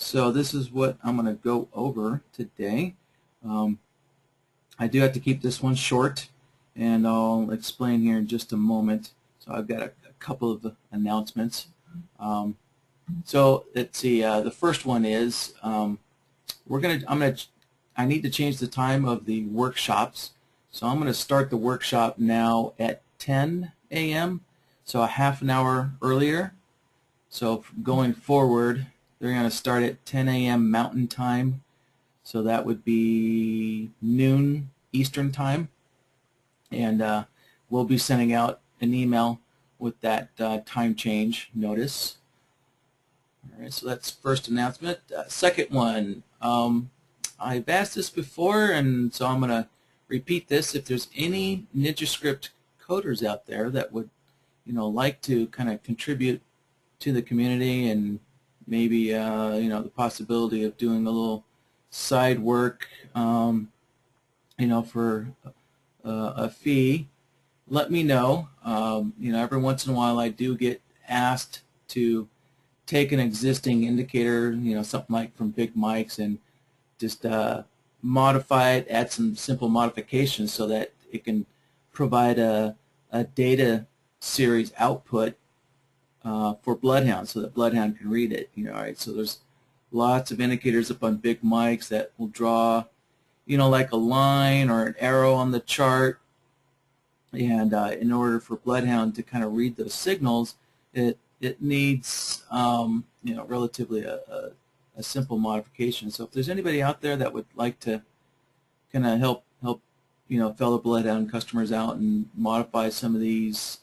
So this is what I'm going to go over today. I do have to keep this one short, and I'll explain here in just a moment. So I've got a couple of announcements. So let's see. The first one is I need to change the time of the workshops. So I'm going to start the workshop now at 10 a.m. So a half an hour earlier. So going forward, they're going to start at 10 a.m. Mountain Time. So that would be noon Eastern Time. And we'll be sending out an email with that time change notice. All right, so that's first announcement. Second one, I've asked this before, and so I'm going to repeat this. If there's any NinjaScript coders out there that would, like to kind of contribute to the community, and maybe the possibility of doing a little side work, for a fee, let me know. Every once in a while I do get asked to take an existing indicator, something like from Big Mike's, and just modify it, add some simple modifications so that it can provide a data series output for BloodHound, so that BloodHound can read it. All right, so there's lots of indicators up on Big Mike's that will draw, like a line or an arrow on the chart, and in order for BloodHound to kind of read those signals, it needs relatively a simple modification. So if there's anybody out there that would like to kind of help fellow BloodHound customers out and modify some of these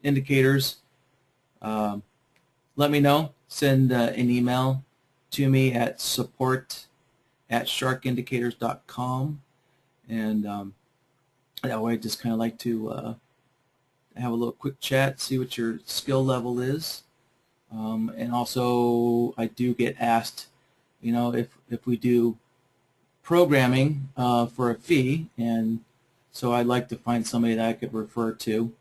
indicators, let me know. Send an email to me at support@sharkindicators.com, and that way I just kind of like to have a little quick chat, see what your skill level is. And also I do get asked, if we do programming for a fee, and so I'd like to find somebody that I could refer to.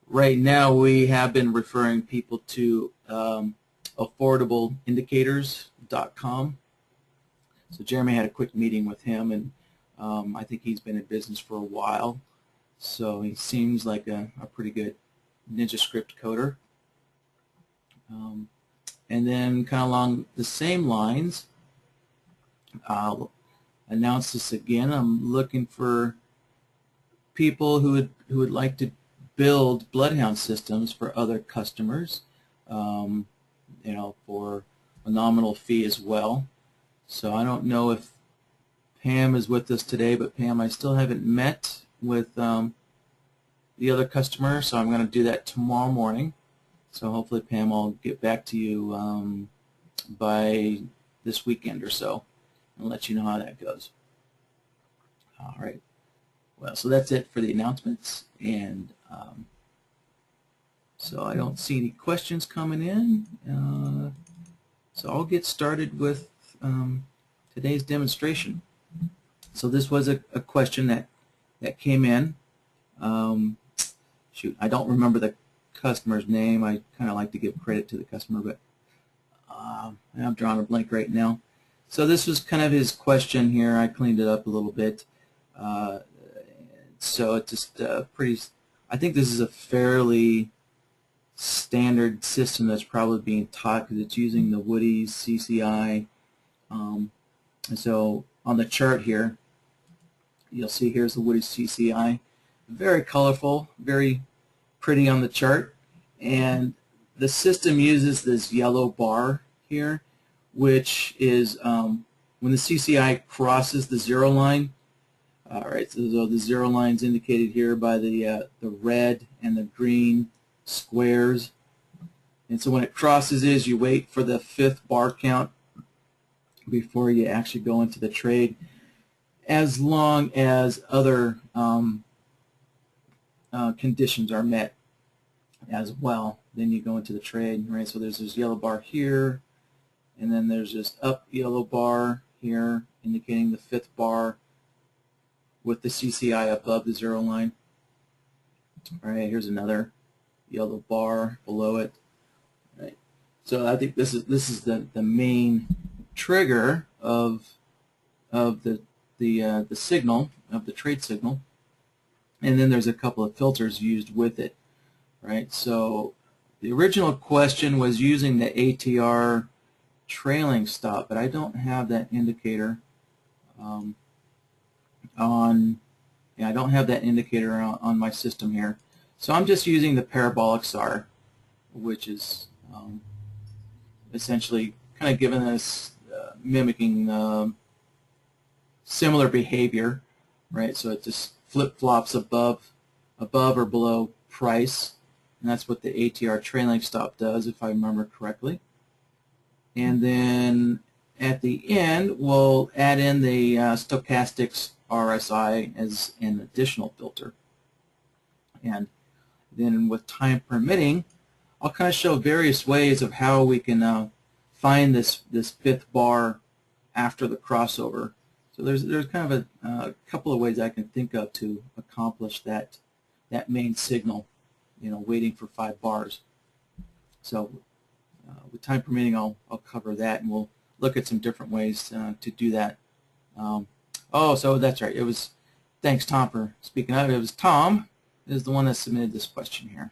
Right now we have been referring people to affordableindicators.com. So Jeremy had a quick meeting with him, and I think he's been in business for a while. So he seems like a pretty good NinjaScript coder. And then kind of along the same lines, I'll announce this again. I'm looking for people who would like to build BloodHound systems for other customers, for a nominal fee as well. So I don't know if Pam is with us today, but Pam, I still haven't met with the other customer, so I'm going to do that tomorrow morning. So hopefully, Pam, I'll get back to you by this weekend or so and let you know how that goes. All right. Well, so that's it for the announcements, and so I don't see any questions coming in. So I'll get started with today's demonstration. So this was a question that came in. Shoot, I don't remember the customer's name. I kind of like to give credit to the customer, but I'm drawing a blank right now. So this was kind of his question here. I cleaned it up a little bit. So it's just pretty, I think this is a fairly standard system that's probably being taught because it's using the WoodiesCCI. And so on the chart here, you'll see here's the WoodiesCCI. Very colorful, very pretty on the chart. And the system uses this yellow bar here, which is when the CCI crosses the zero line. All right, so the zero line is indicated here by the red and the green squares. And so when it crosses this, you wait for the 5th bar count before you actually go into the trade, as long as other conditions are met as well. Then you go into the trade, right? So there's this yellow bar here, and then there's this up yellow bar here indicating the 5th bar with the CCI above the zero line. All right, here's another yellow bar below it. All right. So I think this is the main trigger of the signal, of the trade signal, and then there's a couple of filters used with it, right? So the original question was using the ATR trailing stop, but I don't have that indicator I don't have that indicator on my system here. So I'm just using the ParabolicSAR, which is essentially kind of giving us mimicking similar behavior, right? So it just flip-flops above or below price, and that's what the ATR trailing stop does, if I remember correctly. And then at the end, we'll add in the Stochastic RSI as an additional filter. And then with time permitting, I'll kind of show various ways of how we can find this fifth bar after the crossover. So there's kind of a couple of ways I can think of to accomplish that main signal, waiting for 5 bars. So with time permitting, I'll cover that, and we'll look at some different ways to do that. Oh, so that's right. It was, thanks Tom for speaking up. It was Tom is the one that submitted this question here.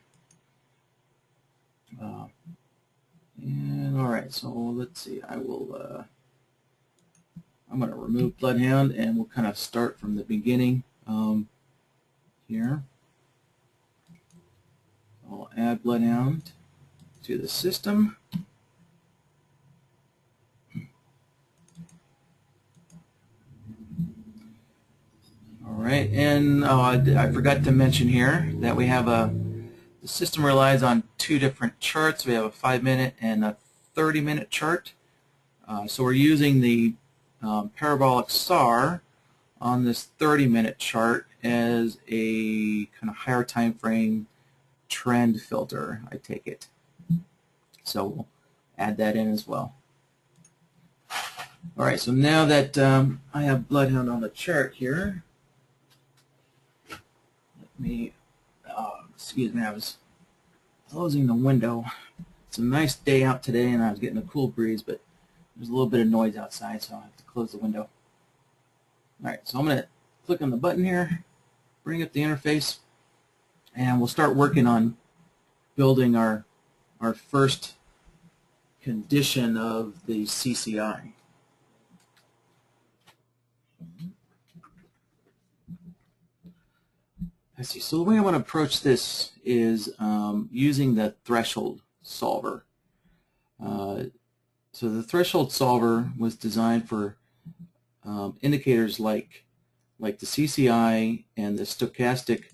And all right, so let's see. I'm going to remove BloodHound, and we'll kind of start from the beginning here. I'll add BloodHound to the system. All right, and I forgot to mention here that we have the system relies on 2 different charts. We have a 5-minute and a 30-minute chart. So we're using the ParabolicSAR on this 30-minute chart as a kind of higher time frame trend filter, I take it. So we'll add that in as well. All right, so now that I have BloodHound on the chart here, let me, excuse me, I was closing the window. It's a nice day out today, and I was getting a cool breeze, but there's a little bit of noise outside, so I have to close the window. All right, so I'm going to click on the button here, bring up the interface, and we'll start working on building our first condition of the CCI. Let's see. So the way I want to approach this is using the threshold solver. So the threshold solver was designed for indicators like the CCI and the Stochastic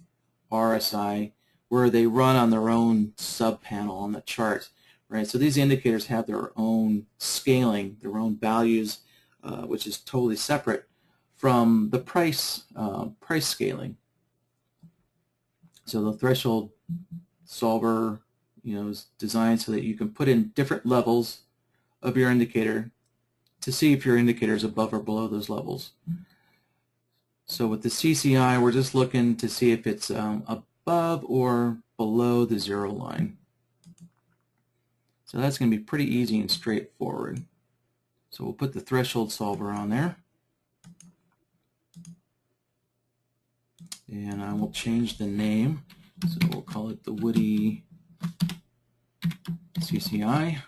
RSI, where they run on their own sub-panel on the chart, right? So these indicators have their own scaling, their own values, which is totally separate from the price scaling. So the threshold solver, is designed so that you can put in different levels of your indicator to see if your indicator is above or below those levels. So with the CCI, we're just looking to see if it's above or below the 0 line. So that's going to be pretty easy and straightforward. So we'll put the threshold solver on there. And I will change the name. So we'll call it the WoodiesCCI.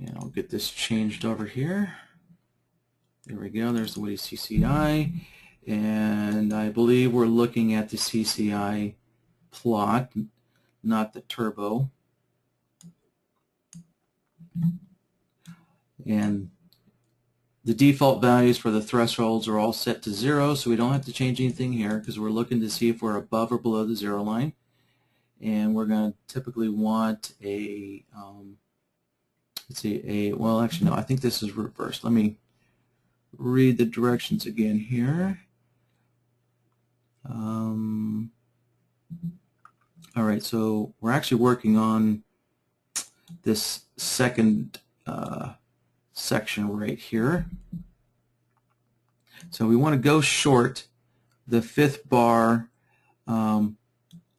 And I'll get this changed over here. There we go. There's the WoodiesCCI. And I believe we're looking at the CCI plot, not the turbo. And the default values for the thresholds are all set to 0, so we don't have to change anything here because we're looking to see if we're above or below the 0 line. And we're going to typically want a, let's see, well, actually, no, I think this is reversed. Let me read the directions again here. All right, so we're actually working on this second section right here. So we want to go short the 5th bar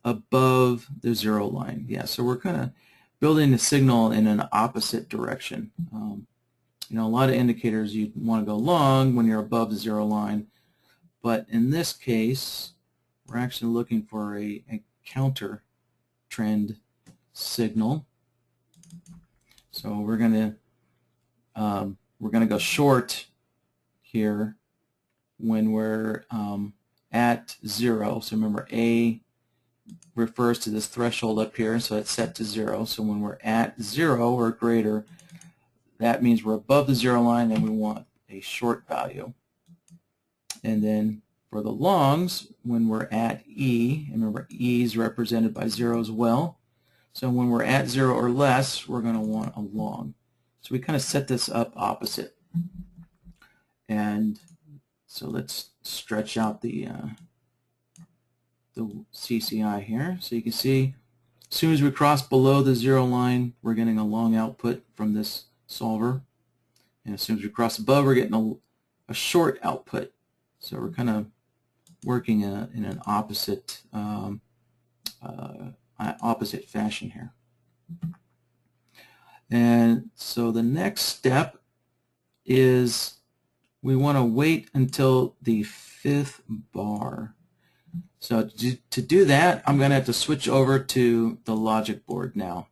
above the 0 line. Yeah, so we're kind of building the signal in an opposite direction. You know, a lot of indicators you want to go long when you're above the 0 line, but in this case, we're actually looking for a counter trend signal. So we're going to go short here when we're at 0. So remember, A refers to this threshold up here, so it's set to 0. So when we're at 0 or greater, that means we're above the 0 line and we want a short value. And then for the longs, when we're at E, and remember E is represented by 0 as well. So when we're at 0 or less, we're going to want a long. So we kind of set this up opposite. And so let's stretch out the CCI here. So you can see as soon as we cross below the 0 line, we're getting a long output from this solver. And as soon as we cross above, we're getting a short output. So we're kind of working in an opposite opposite fashion here. And so the next step is we want to wait until the 5th bar. So to do that, I'm going to have to switch over to the logic board now.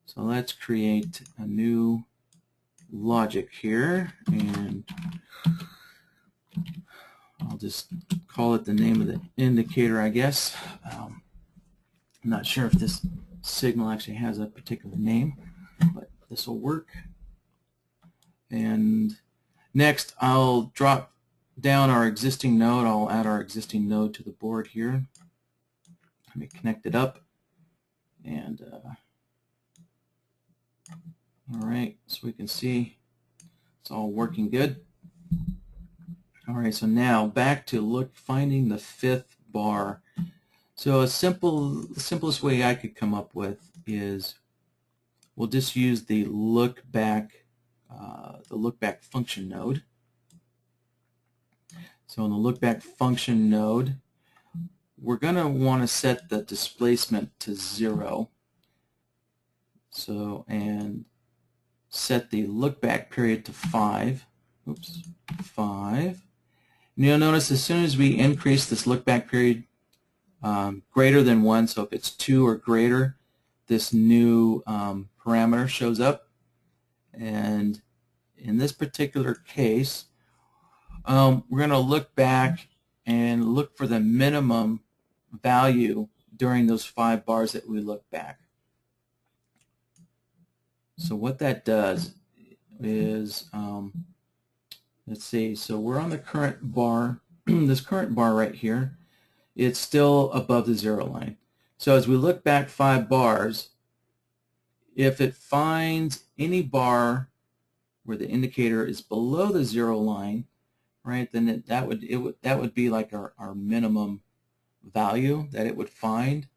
So let's create a new logic here, and I'll just call it the name of the indicator, I guess. I'm not sure if this signal actually has a particular name, but this will work. And next, I'll drop down our existing node. I'll add our existing node to the board here. Let me connect it up. And all right, so we can see it's all working good. All right, so now back to finding the 5th bar. So the simplest way I could come up with is we'll just use the look back function node. So in the look back function node, we're going to want to set the displacement to 0. So, and set the look back period to 5. Oops, 5. And you'll notice as soon as we increase this look back period greater than 1, so if it's 2 or greater, this new parameter shows up. And in this particular case, we're going to look back and look for the minimum value during those 5 bars that we look back. So what that does is, let's see, so we're on the current bar, this current bar right here, it's still above the 0 line. So as we look back 5 bars, if it finds any bar where the indicator is below the 0 line, right, then that would be like our minimum value that it would find,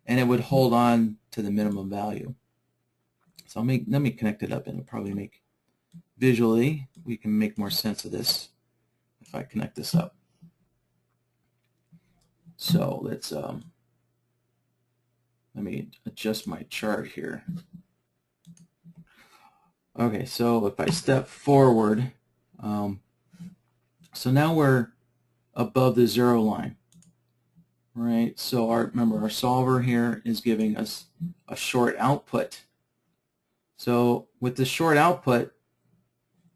and it would hold on to the minimum value. So let me connect it up, and it'll probably make visually we can make more sense of this if I connect this up. So let's let me adjust my chart here. Okay, so if I step forward, so now we're above the 0 line, right? So remember our solver here is giving us a short output. So with the short output,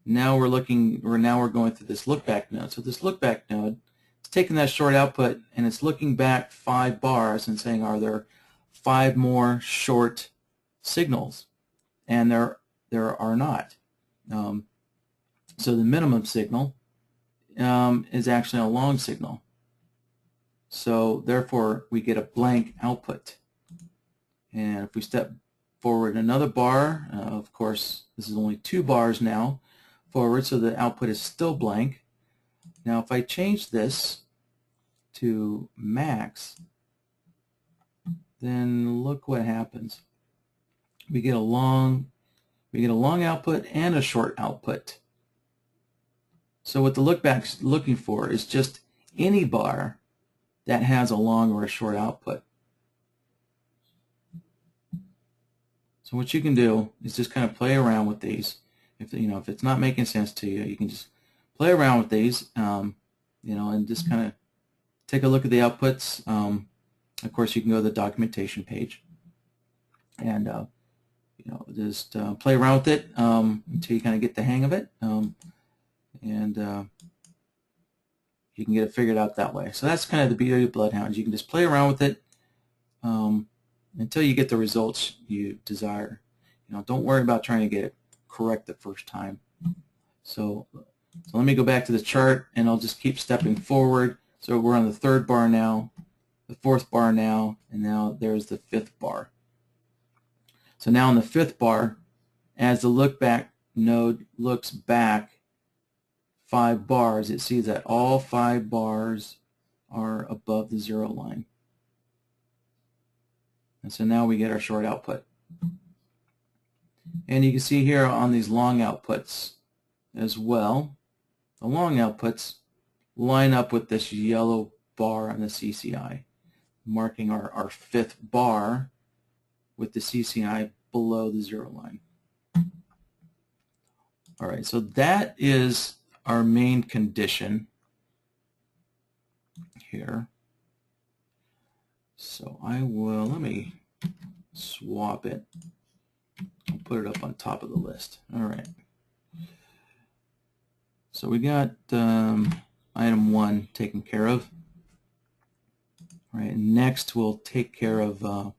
now we're going through this look back node. So this look back node is taking that short output and it's looking back 5 bars and saying, are there 5 more short signals? And there are not. So the minimum signal is actually a long signal. So therefore we get a blank output. And if we step forward another bar, of course this is only 2 bars now forward, so the output is still blank. Now if I change this to max, then look what happens. We get a long output and a short output. So what the lookback's looking for is just any bar that has a long or a short output. So what you can do is just kind of play around with these. If it's not making sense to you, you can just play around with these, and just kind of take a look at the outputs. Of course, you can go to the documentation page and just play around with it until you kind of get the hang of it, and you can get it figured out that way. So that's kind of the beauty of BloodHound. You can just play around with it until you get the results you desire. Don't worry about trying to get it correct the first time. So let me go back to the chart, and I'll just keep stepping forward. So we're on the 3rd bar now, the 4th bar now, and now there's the 5th bar. So now in the 5th bar, as the look back node looks back 5 bars, it sees that all 5 bars are above the 0 line. And so now we get our short output. And you can see here on these long outputs as well, the long outputs line up with this yellow bar on the CCI, marking our 5th bar with the CCI below the 0 line. All right, so that is our main condition here. So let me swap it. I'll put it up on top of the list. All right. So we got item 1 taken care of. All right, next we'll take care of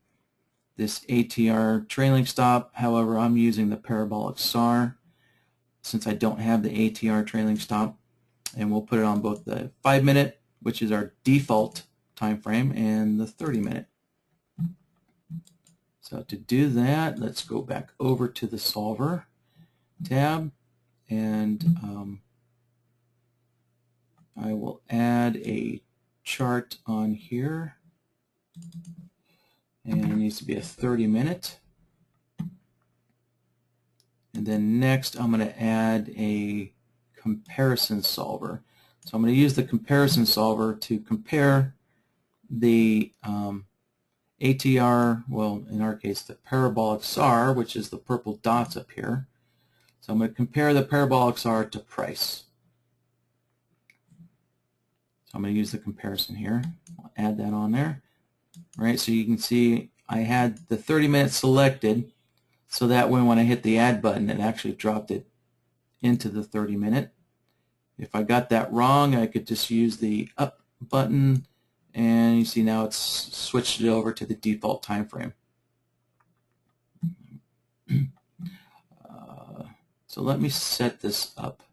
this ATR trailing stop. However, I'm using the ParabolicSAR since I don't have the ATR trailing stop, and we'll put it on both the 5-minute, which is our default time frame, and the 30-minute. So to do that, let's go back over to the solver tab, and I will add a chart on here, and it needs to be a 30-minute. And then next I'm going to add a comparison solver. So I'm going to use the comparison solver to compare the ATR, well, in our case, the ParabolicSAR, which is the purple dots up here. So I'm going to compare the ParabolicSAR to price. So I'm going to use the comparison here. I'll add that on there. All right, so you can see I had the 30-minute selected, so that when I hit the add button, it actually dropped it into the 30-minute. If I got that wrong, I could just use the up button, and you see now it's switched it over to the default time frame. So let me set this up.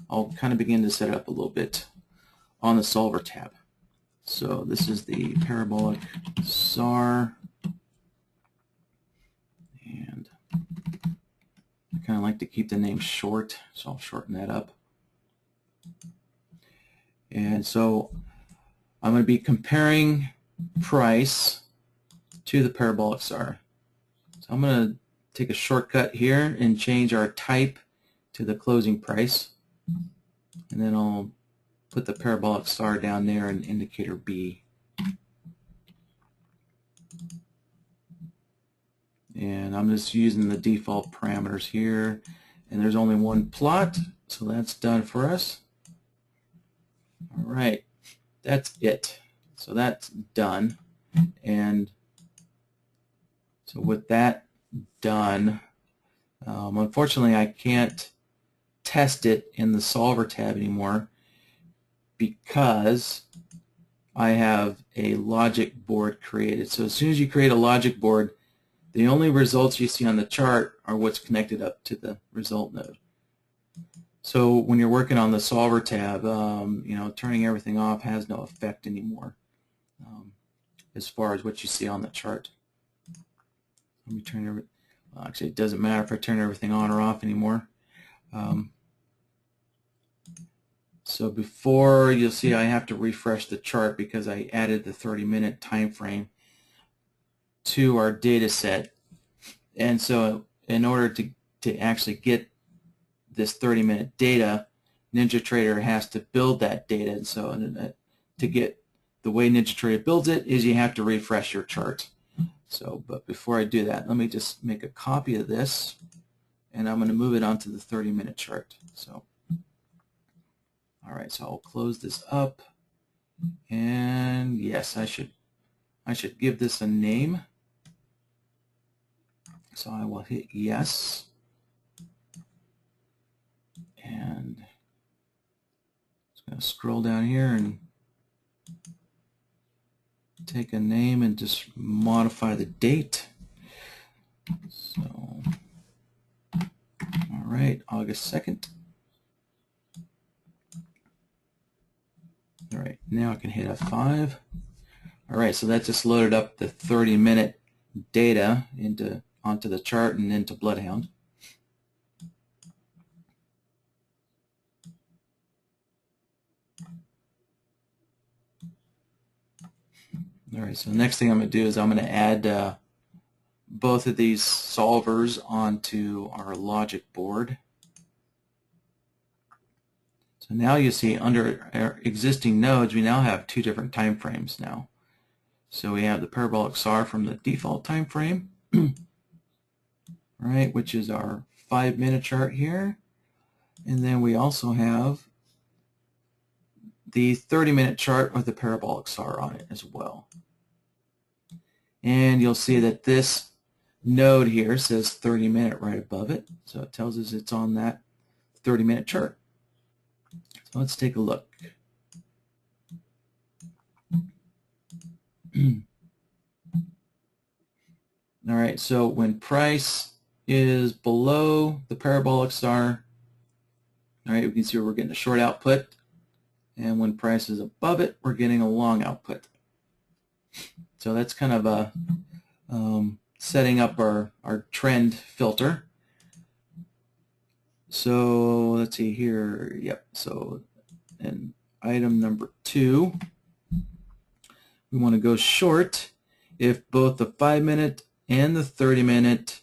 I'll kind of begin to set it up a little bit on the solver tab. So this is the ParabolicSAR, and I kind of like to keep the name short, so I'll shorten that up. And so I'm going to be comparing price to the ParabolicSAR. So I'm going to take a shortcut here and change our type to the closing price, and then I'll put the ParabolicSAR down there in indicator B. And I'm just using the default parameters here, and there's only one plot, so that's done for us. All right, that's it. So that's done. And so with that done, unfortunately I can't test it in the solver tab anymore because I have a logic board created. So as soon as you create a logic board, the only results you see on the chart are what's connected up to the result node. So when you're working on the solver tab, turning everything off has no effect anymore as far as what you see on the chart. Let me turn everything. Well, actually, it doesn't matter if I turn everything on or off anymore. So before, you'll see I have to refresh the chart because I added the 30-minute time frame to our data set. And so in order to actually get this 30-minute data, NinjaTrader has to build that data. And so to get the way NinjaTrader builds it is you have to refresh your chart. So, but before I do that, let me just make a copy of this, and I'm going to move it onto the 30-minute chart. So, all right, so I'll close this up, and yes, I should give this a name. So I will hit yes, and just going to scroll down here and take a name and just modify the date. So, all right, August 2nd. All right, now I can hit F5. All right, so that just loaded up the 30-minute data onto the chart and into BloodHound. All right, so the next thing I'm going to do is I'm going to add both of these solvers onto our logic board. So now you see under our existing nodes, we now have two different time frames now. So we have the ParabolicSAR from the default time frame, right, which is our 5-minute chart here. And then we also have the 30-minute chart with the ParabolicSAR on it as well. And you'll see that this node here says 30-minute right above it. So it tells us it's on that 30-minute chart. So let's take a look. All right, so when price is below the ParabolicSAR, all right, we can see we're getting a short output. And when price is above it, we're getting a long output. So that's kind of a setting up our trend filter. So let's see here. Yep. So in item number 2, we want to go short if both the 5-minute and the 30-minute,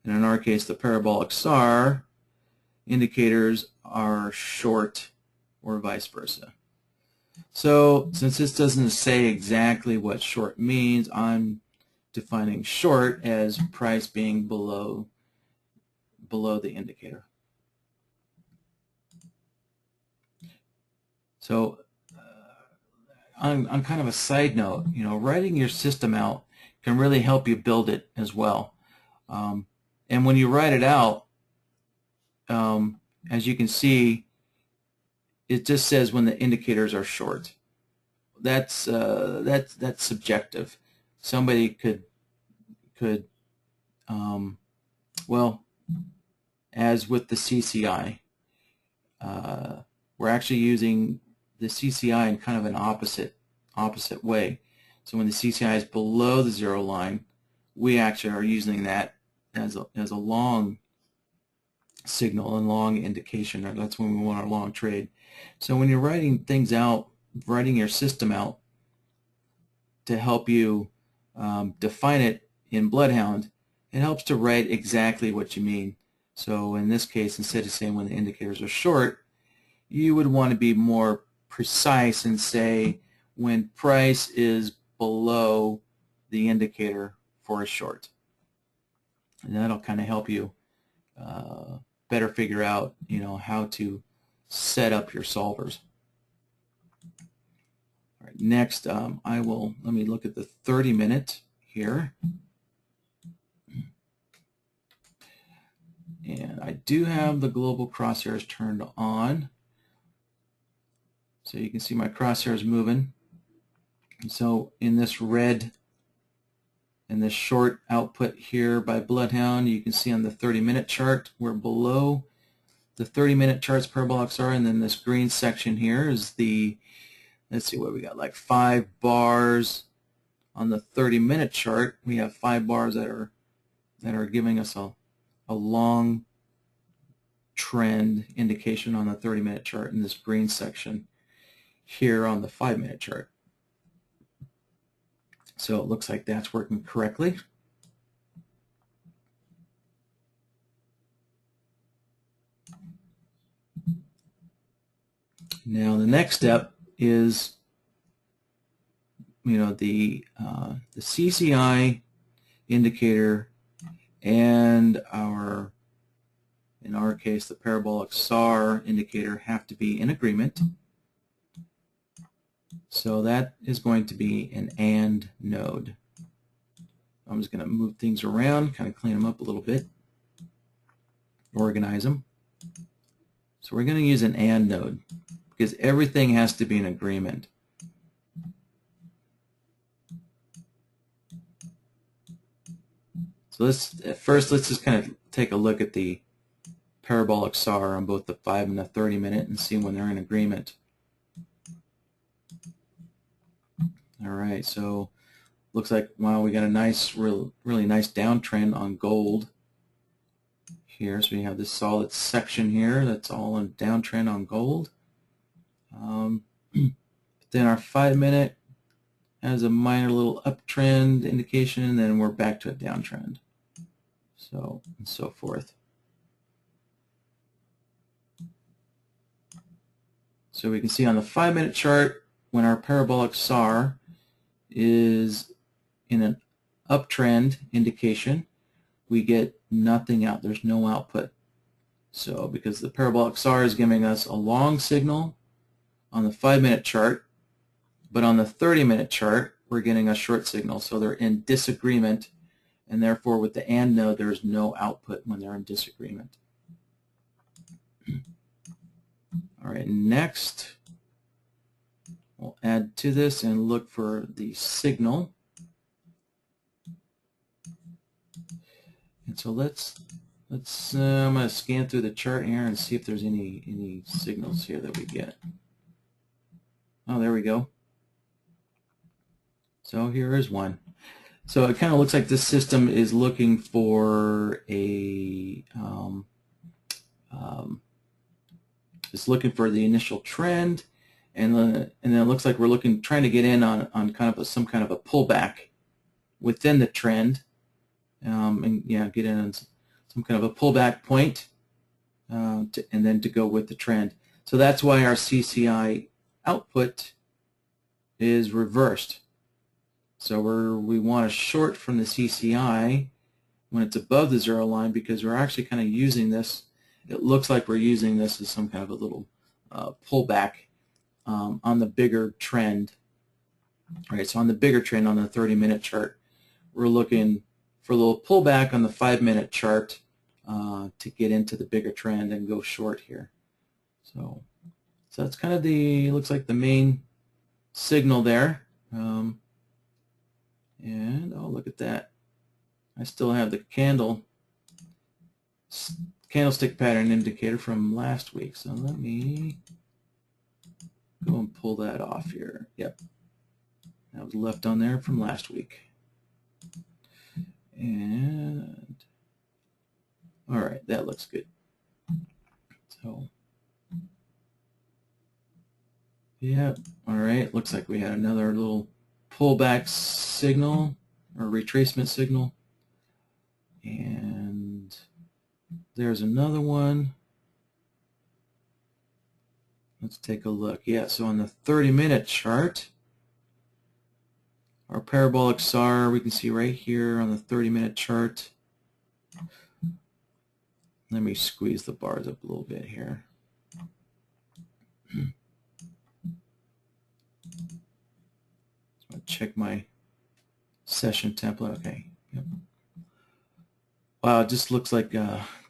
and in our case the ParabolicSAR indicators are short or vice versa. So since this doesn't say exactly what short means, I'm defining short as price being below the indicator. So on kind of a side note, you know, writing your system out can really help you build it as well. And when you write it out, as you can see, it just says when the indicators are short. That's subjective. Somebody could well, as with the CCI, we're actually using the CCI in kind of an opposite way. So when the CCI is below the 0 line, we actually are using that as a long signal and long indication. That's when we want our long trade. So when you're writing things out, writing your system out to help you define it in BloodHound, it helps to write exactly what you mean. So in this case, instead of saying when the indicators are short, you would want to be more precise and say when price is below the indicator for a short. And that'll kind of help you better figure out, you know, how to set up your solvers. All right, next, let me look at the 30-minute here. And I do have the global crosshairs turned on. So you can see my crosshairs moving. And so in this red, in this short output here by BloodHound, you can see on the 30-minute chart, we're below the 30-minute chart's ParabolicSAR, and then this green section here is the, let's see what we got, like 5 bars on the 30-minute chart. We have 5 bars that are giving us a long trend indication on the 30-minute chart in this green section here on the 5-minute chart. So it looks like that's working correctly. Now the next step is, you know, the CCI indicator and our, in our case, the parabolic SAR indicator have to be in agreement. So that is going to be an AND node. I'm just going to move things around, kind of clean them up a little bit, organize them. So we're going to use an AND node because everything has to be in agreement. So let's just kind of take a look at the parabolic SAR on both the 5 and the 30 minute and see when they're in agreement. All right, so looks like, wow, we got a nice, really nice downtrend on gold here. So we have this solid section here that's all in downtrend on gold. Then our 5 minute has a minor little uptrend indication, and then we're back to a downtrend. So, and so forth. So we can see on the 5 minute chart, when our parabolic SAR is in an uptrend indication, we get nothing out. There's no output. So because the parabolic SAR is giving us a long signal on the 5 minute chart, but on the 30 minute chart, we're getting a short signal. So they're in disagreement, and therefore with the AND node, there's no output when they're in disagreement. All right, next, we'll add to this and look for the signal. And so I'm going to scan through the chart here and see if there's any signals here that we get. Oh, there we go. So here is one. So it kind of looks like this system is looking for a it's looking for the initial trend, and then it looks like we're trying to get in on kind of some kind of a pullback within the trend, and yeah, get in on some kind of a pullback point, and then to go with the trend. So that's why our CCI output is reversed. So we want to short from the CCI when it's above the zero line, because we're actually kind of using this. It looks like we're using this as some kind of a little pullback on the bigger trend. All right, so on the bigger trend on the 30 minute chart, we're looking for a little pullback on the 5 minute chart to get into the bigger trend and go short here. So that's kind of looks like the main signal there. And oh, look at that. I still have the candlestick pattern indicator from last week. So let me go and pull that off here. Yep. That was left on there from last week. And all right, that looks good. So yeah, all right, looks like we had another little pullback signal or retracement signal, and there's another one. Let's take a look. Yeah, so on the 30 minute chart, our parabolic SAR, we can see right here on the 30 minute chart. Let me squeeze the bars up a little bit here. Check my session template. Okay. Yep. Wow, it just looks like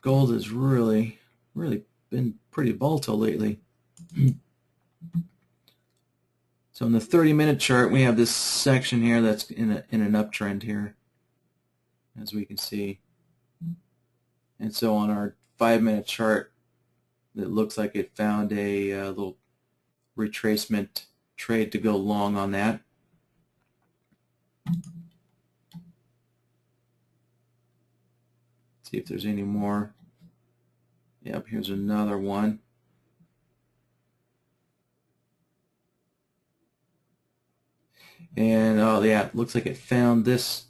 gold has really been pretty volatile lately. So in the 30 minute chart, we have this section here that's in an uptrend here, as we can see. And so on our 5 minute chart, it looks like it found a little retracement trade to go long on that. See if there's any more. Yep, here's another one. And oh yeah, it looks like it found this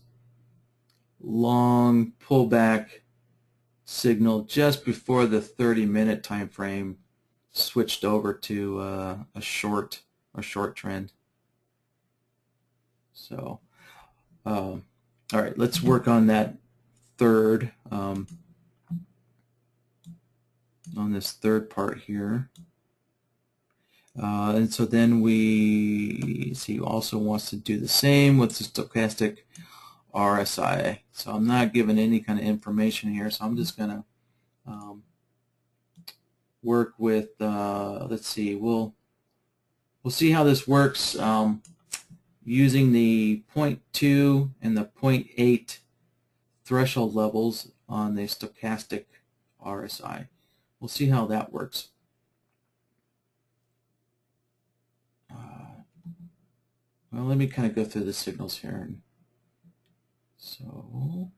long pullback signal just before the 30-minute time frame switched over to a short trend. So All right, let's work on that third, on this third part here. And so then we see also wants to do the same with the stochastic RSI. So I'm not given any kind of information here, so I'm just going to work with, let's see, we'll see how this works using the 0.2 and the 0.8 threshold levels on the stochastic RSI. We'll see how that works. Well, let me kind of go through the signals here. So,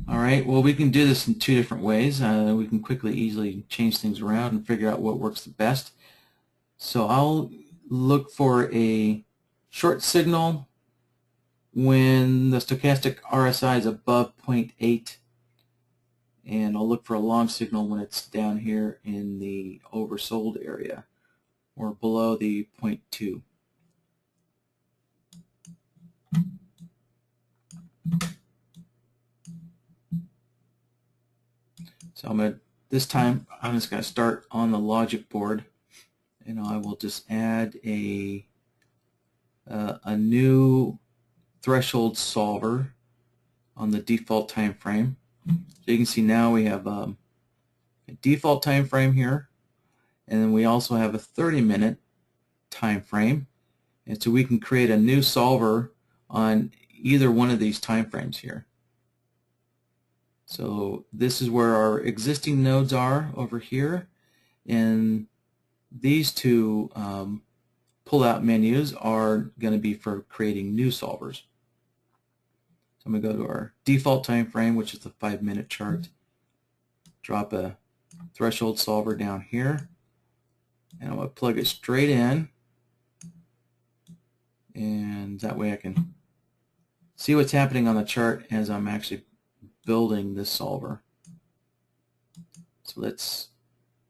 all right, well, we can do this in two different ways. We can quickly, easily change things around and figure out what works the best. So I'll look for a short signal when the stochastic RSI is above 0.8, and I'll look for a long signal when it's down here in the oversold area or below the 0.2. So this time I'm just going to start on the logic board, and I will just add a new threshold solver on the default time frame. So you can see now we have a default time frame here, and then we also have a 30-minute time frame, and so we can create a new solver on either one of these time frames here. So this is where our existing nodes are over here, and these two pull-out menus are going to be for creating new solvers. So I'm going to go to our default time frame, which is the 5-minute chart, drop a threshold solver down here, and I'm going to plug it straight in, and that way I can see what's happening on the chart as I'm actually building this solver. So let's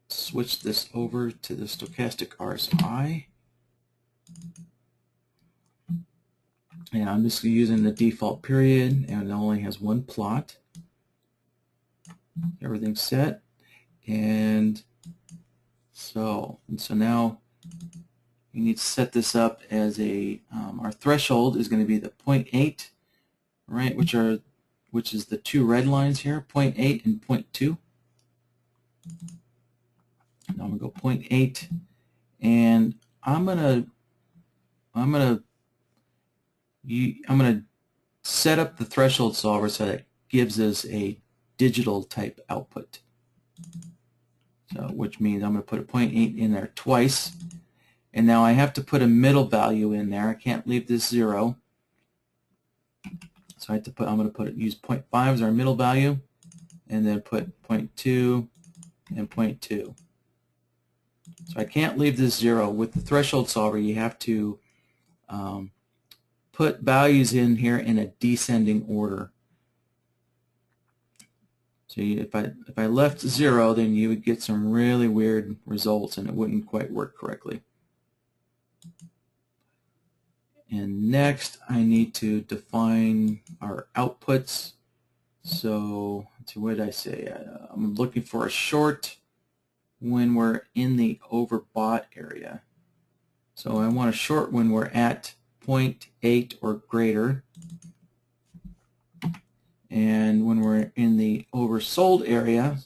switch this over to the stochastic RSI, and I'm just using the default period, and it only has one plot. Everything's set, and so now we need to set this up as a our threshold is going to be the 0.8, right, which is the two red lines here, 0.8 and 0.2. Now I'm going to go 0.8, and I'm gonna set up the threshold solver so that it gives us a digital type output. So which means I'm going to put a 0.8 in there twice, and now I have to put a middle value in there. I can't leave this 0. So I'm going to use 0.5 as our middle value, and then put 0.2 and 0.2. So I can't leave this 0. With the threshold solver, you have to put values in here in a descending order. So if I left 0, then you would get some really weird results, and it wouldn't quite work correctly. And next, I need to define our outputs. So what did I say? I'm looking for a short when we're in the overbought area. So I want a short when we're at 0.8 or greater. And when we're in the oversold area,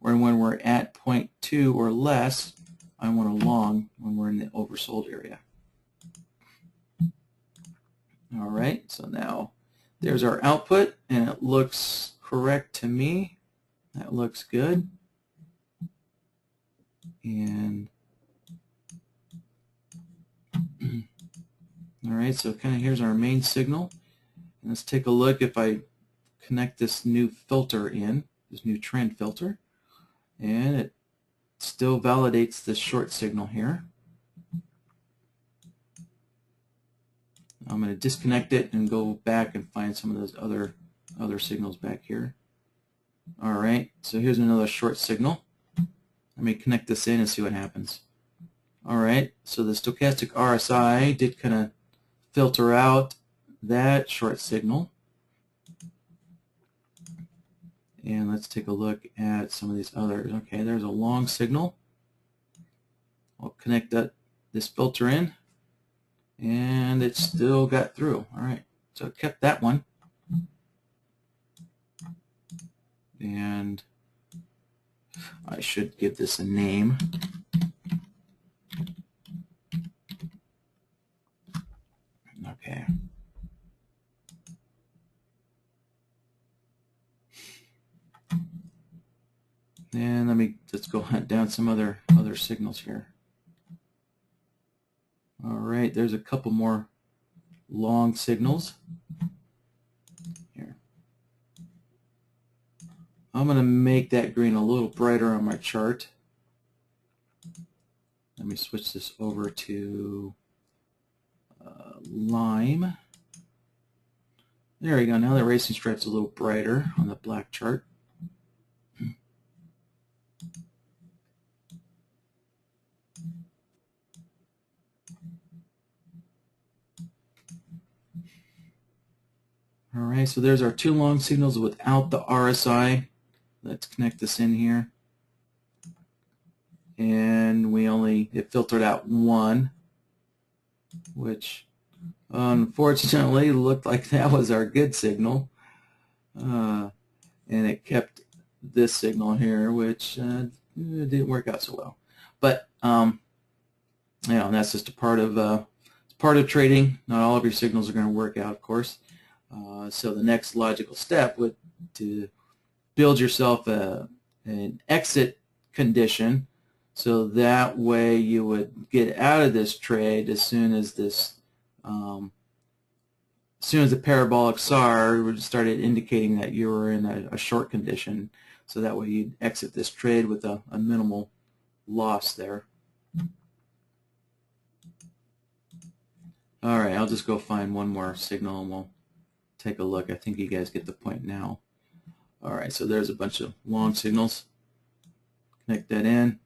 or when we're at 0.2 or less, I want a long when we're in the oversold area. All right, so now there's our output, and it looks correct to me. That looks good. And all right, so kind of here's our main signal. And let's take a look if I connect this new filter in, this new trend filter, and it still validates this short signal here. I'm going to disconnect it and go back and find some of those other signals back here. All right, so here's another short signal. Let me connect this in and see what happens. All right, so the stochastic RSI did kind of filter out that short signal. And let's take a look at some of these others. Okay, there's a long signal. I'll connect this filter in, and it still got through. All right, so it kept that one. And I should give this a name. Okay. And let's go hunt down some other signals here. All right, there's a couple more long signals here. I'm going to make that green a little brighter on my chart. Let me switch this over to lime. There we go. Now the racing stripe's a little brighter on the black chart. All right, so there's our two long signals without the RSI. Let's connect this in here. And it filtered out one, which unfortunately looked like that was our good signal. And it kept this signal here, which didn't work out so well. But you know, that's just a part of trading. Not all of your signals are going to work out, of course. So the next logical step would to build yourself an exit condition, so that way you would get out of this trade as soon as the ParabolicSAR started indicating that you were in a short condition. So that way you'd exit this trade with a minimal loss there. All right, I'll just go find one more signal and we'll take a look. I think you guys get the point now. All right, so there's a bunch of long signals. Connect that in,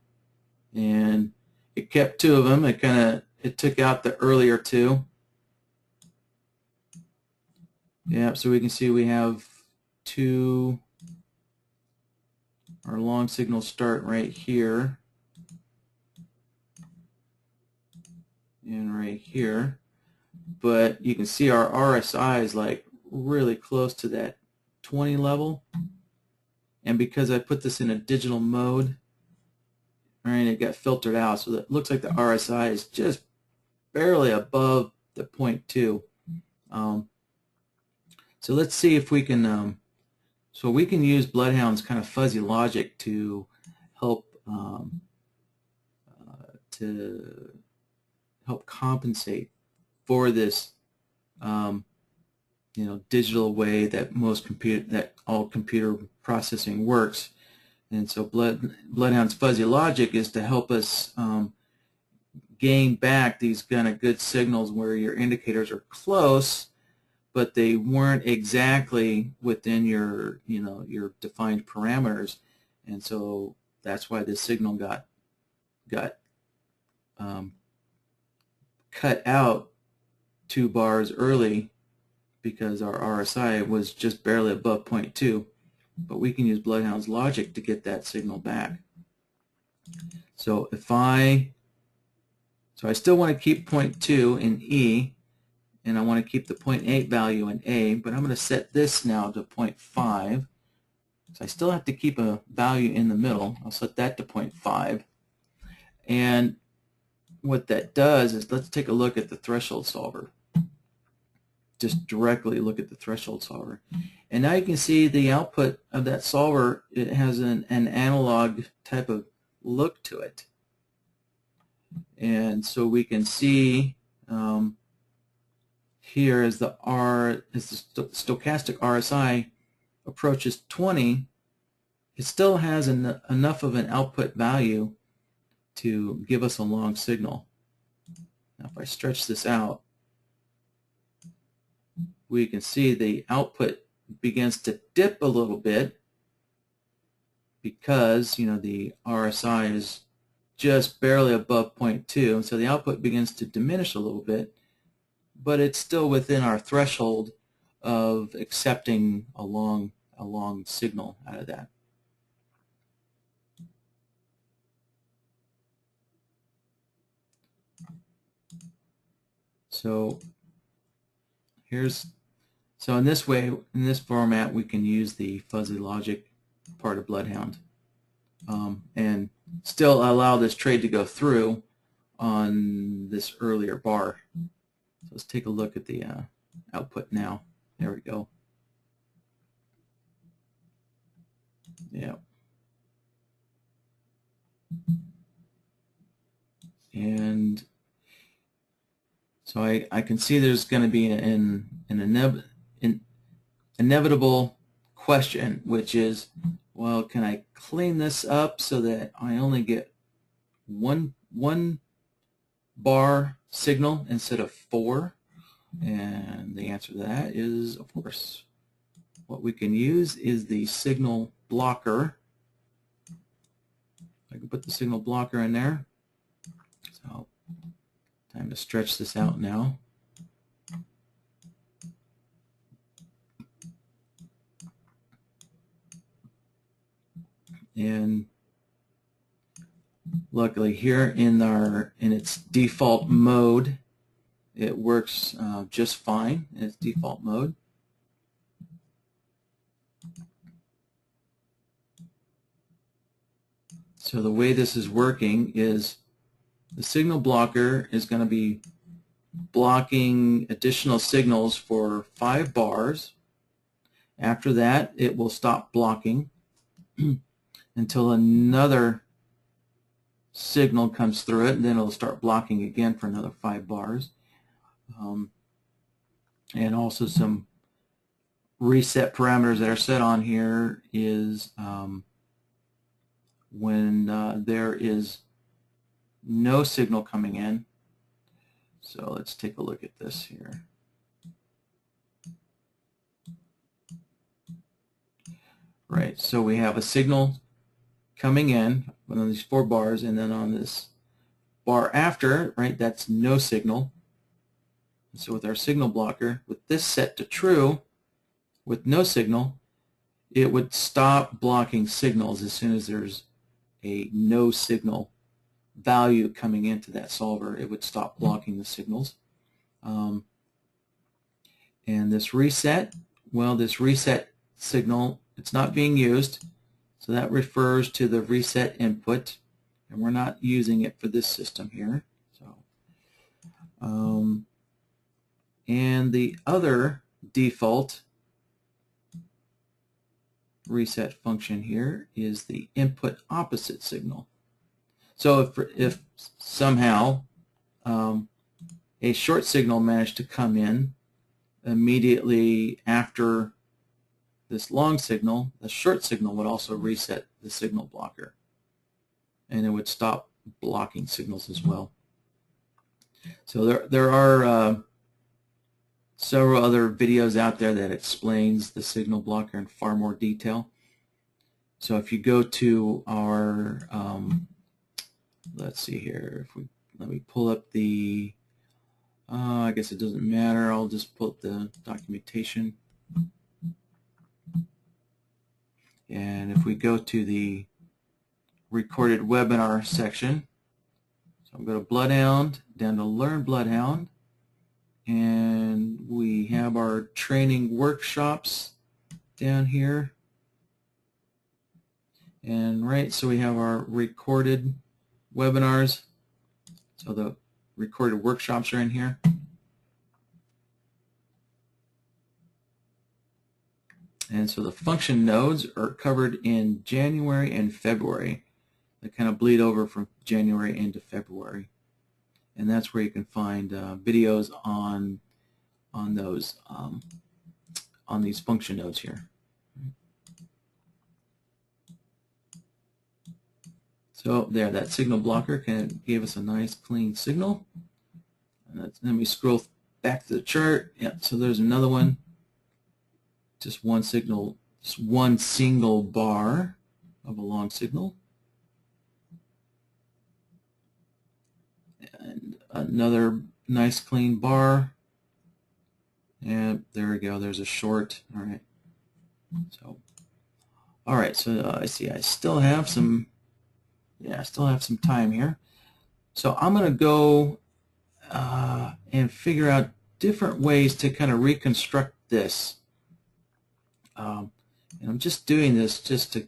and it kept two of them. It took out the earlier two. Yeah, so we can see we have two. Our long signals start right here and right here, but you can see our RSI is like really close to that 20 level, and because I put this in a digital mode, right, it got filtered out, so that looks like the RSI is just barely above the 0.2. So let's see if we can so we can use BloodHound's kind of fuzzy logic to help compensate for this you know, digital way that all computer processing works. And so BloodHound's fuzzy logic is to help us gain back these kind of good signals where your indicators are close, but they weren't exactly within your defined parameters. And so that's why this signal got cut out 2 bars early, because our RSI was just barely above 0.2, but we can use BloodHound's logic to get that signal back. So I still want to keep 0.2 in E, and I want to keep the 0.8 value in A, but I'm going to set this now to 0.5. So I still have to keep a value in the middle. I'll set that to 0.5. And what that does is, let's take a look at the threshold solver. Just directly look at the threshold solver, and now you can see the output of that solver. It has an analog type of look to it, and so we can see here as the stochastic RSI approaches 20, it still has enough of an output value to give us a long signal. Now if I stretch this out, we can see the output begins to dip a little bit because, you know, the RSI is just barely above 0.2, and so the output begins to diminish a little bit, but it's still within our threshold of accepting a long signal out of that. So in this way, in this format, we can use the fuzzy logic part of BloodHound and still allow this trade to go through on this earlier bar. So let's take a look at the output now. There we go. Yeah. And so I can see there's going to be an inevitable question, which is, well, can I clean this up so that I only get one bar signal instead of 4? And the answer to that is, of course. What we can use is the signal blocker. I can put the signal blocker in there. So time to stretch this out now. And luckily here in its default mode, it works just fine in its default mode. So the way this is working is the signal blocker is going to be blocking additional signals for 5 bars. After that, it will stop blocking until another signal comes through it, and then it'll start blocking again for another 5 bars. And also some reset parameters that are set on here is when there is no signal coming in. So let's take a look at this here. Right, so we have a signal coming in on these 4 bars, and then on this bar after, right, that's no signal. And so with our signal blocker, with this set to true, with no signal, it would stop blocking signals as soon as there's a no signal value coming into that solver. It would stop blocking the signals. And this reset, well, this reset signal, it's not being used, so that refers to the reset input, and we're not using it for this system here. So, and the other default reset function here is the input opposite signal. So if somehow a short signal managed to come in immediately after this long signal, the short signal would also reset the signal blocker, and it would stop blocking signals as well. So there are several other videos out there that explains the signal blocker in far more detail. So if you go to our let's see here, let me pull up the I guess it doesn't matter, I'll just pull up the documentation. And if we go to the recorded webinar section, so I'm going to BloodHound, down to Learn BloodHound, and we have our training workshops down here. And right, so we have our recorded webinars. So the recorded workshops are in here. And so the function nodes are covered in January and February. They kind of bleed over from January into February. And that's where you can find videos on those on these function nodes here. So there, that signal blocker gave us a nice clean signal. And let me scroll back to the chart. Yeah, so there's another one. Just one signal, just one single bar of a long signal. And another nice clean bar. And there we go. There's a short. All right. So, all right. So I see I still have some. Yeah, I still have some time here. So I'm going to go and figure out different ways to kind of reconstruct this. And I'm just doing this just to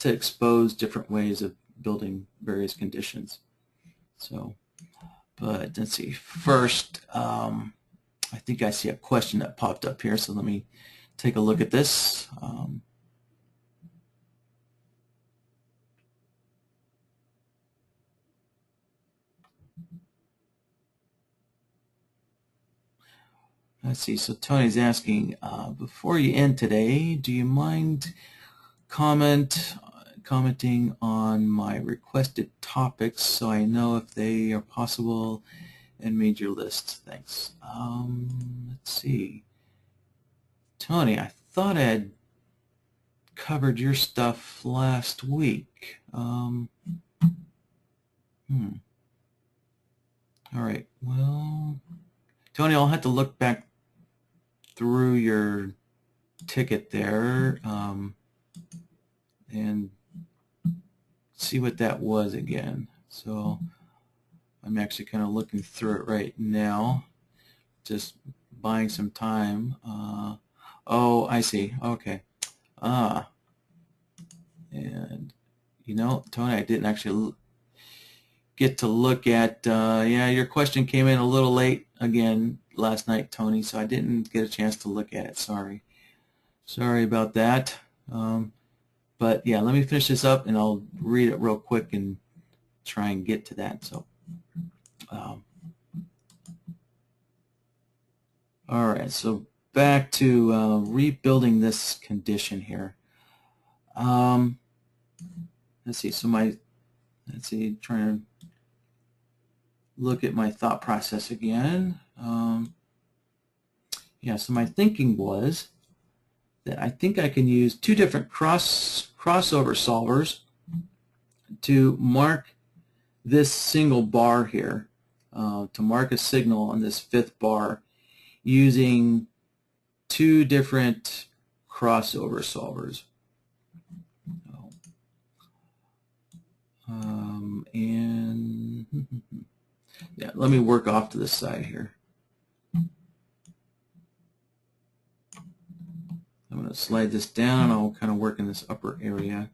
expose different ways of building various conditions. So, but let's see. First, I think I see a question that popped up here, so let me take a look at this. Let's see, so Tony's asking, before you end today, do you mind commenting on my requested topics so I know if they are possible and made your list? Thanks. Let's see. Tony, I thought I had covered your stuff last week. All right, well, Tony, I'll have to look back through your ticket there and see what that was again. So I'm actually kind of looking through it right now, just buying some time. Oh, I see. Okay. And you know, Tony, I didn't actually get to look at, yeah, your question came in a little late again last night, Tony, so I didn't get a chance to look at it. Sorry about that. But yeah, let me finish this up and I'll read it real quick and try and get to that. So all right, so back to rebuilding this condition here. Let's see, so trying to look at my thought process again. Yeah, so my thinking was that I think I can use two different crossover solvers to mark this single bar here, to mark a signal on this fifth bar using two different crossover solvers. And yeah, let me work off to the side here. I'm going to slide this down and I'll kind of work in this upper area.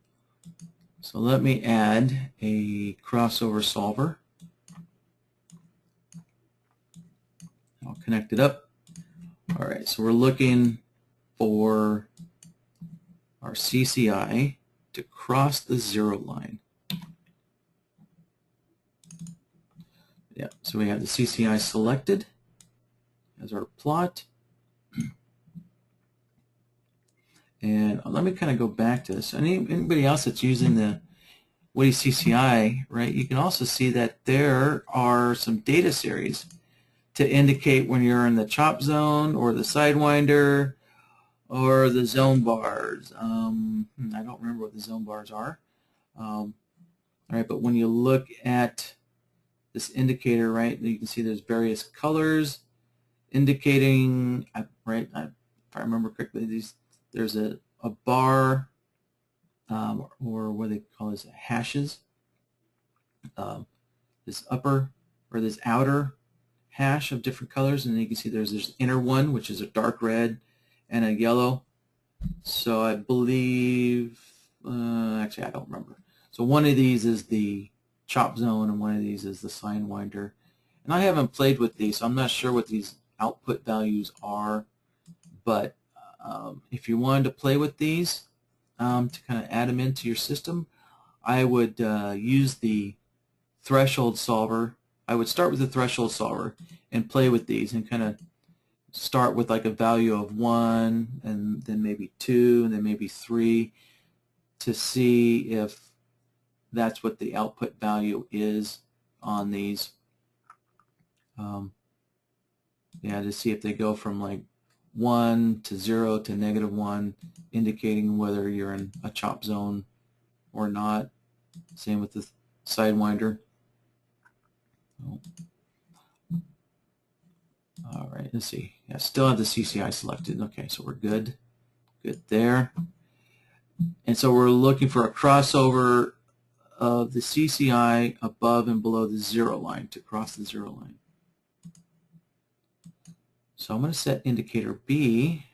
So let me add a crossover solver. I'll connect it up. All right, so we're looking for our CCI to cross the 0 line. Yeah, so we have the CCI selected as our plot. And let me kind of go back to this. Anybody else that's using the WoodiesCCI, right, you can also see that there are some data series to indicate when you're in the chop zone or the sidewinder or the zone bars. I don't remember what the zone bars are. All right, but when you look at this indicator, right, you can see there's various colors indicating, right, if I remember correctly, there's a bar, or what they call this, hashes. This upper or this outer hash of different colors, and then you can see there's this inner one, which is a dark red and a yellow. So I believe, actually I don't remember. So one of these is the chop zone and one of these is the sidewinder. And I haven't played with these, so I'm not sure what these output values are, but if you wanted to play with these to kind of add them into your system, I would use the threshold solver. I would start with the threshold solver and play with these and kind of start with like a value of 1 and then maybe 2 and then maybe 3 to see if that's what the output value is on these. Yeah, to see if they go from like 1 to 0 to -1, indicating whether you're in a chop zone or not. Same with the Sidewinder. Oh. All right, let's see. Yeah, still have the CCI selected. Okay, so we're good. Good there. And so we're looking for a crossover of the CCI above and below the 0 line to cross the 0 line. So I'm going to set indicator B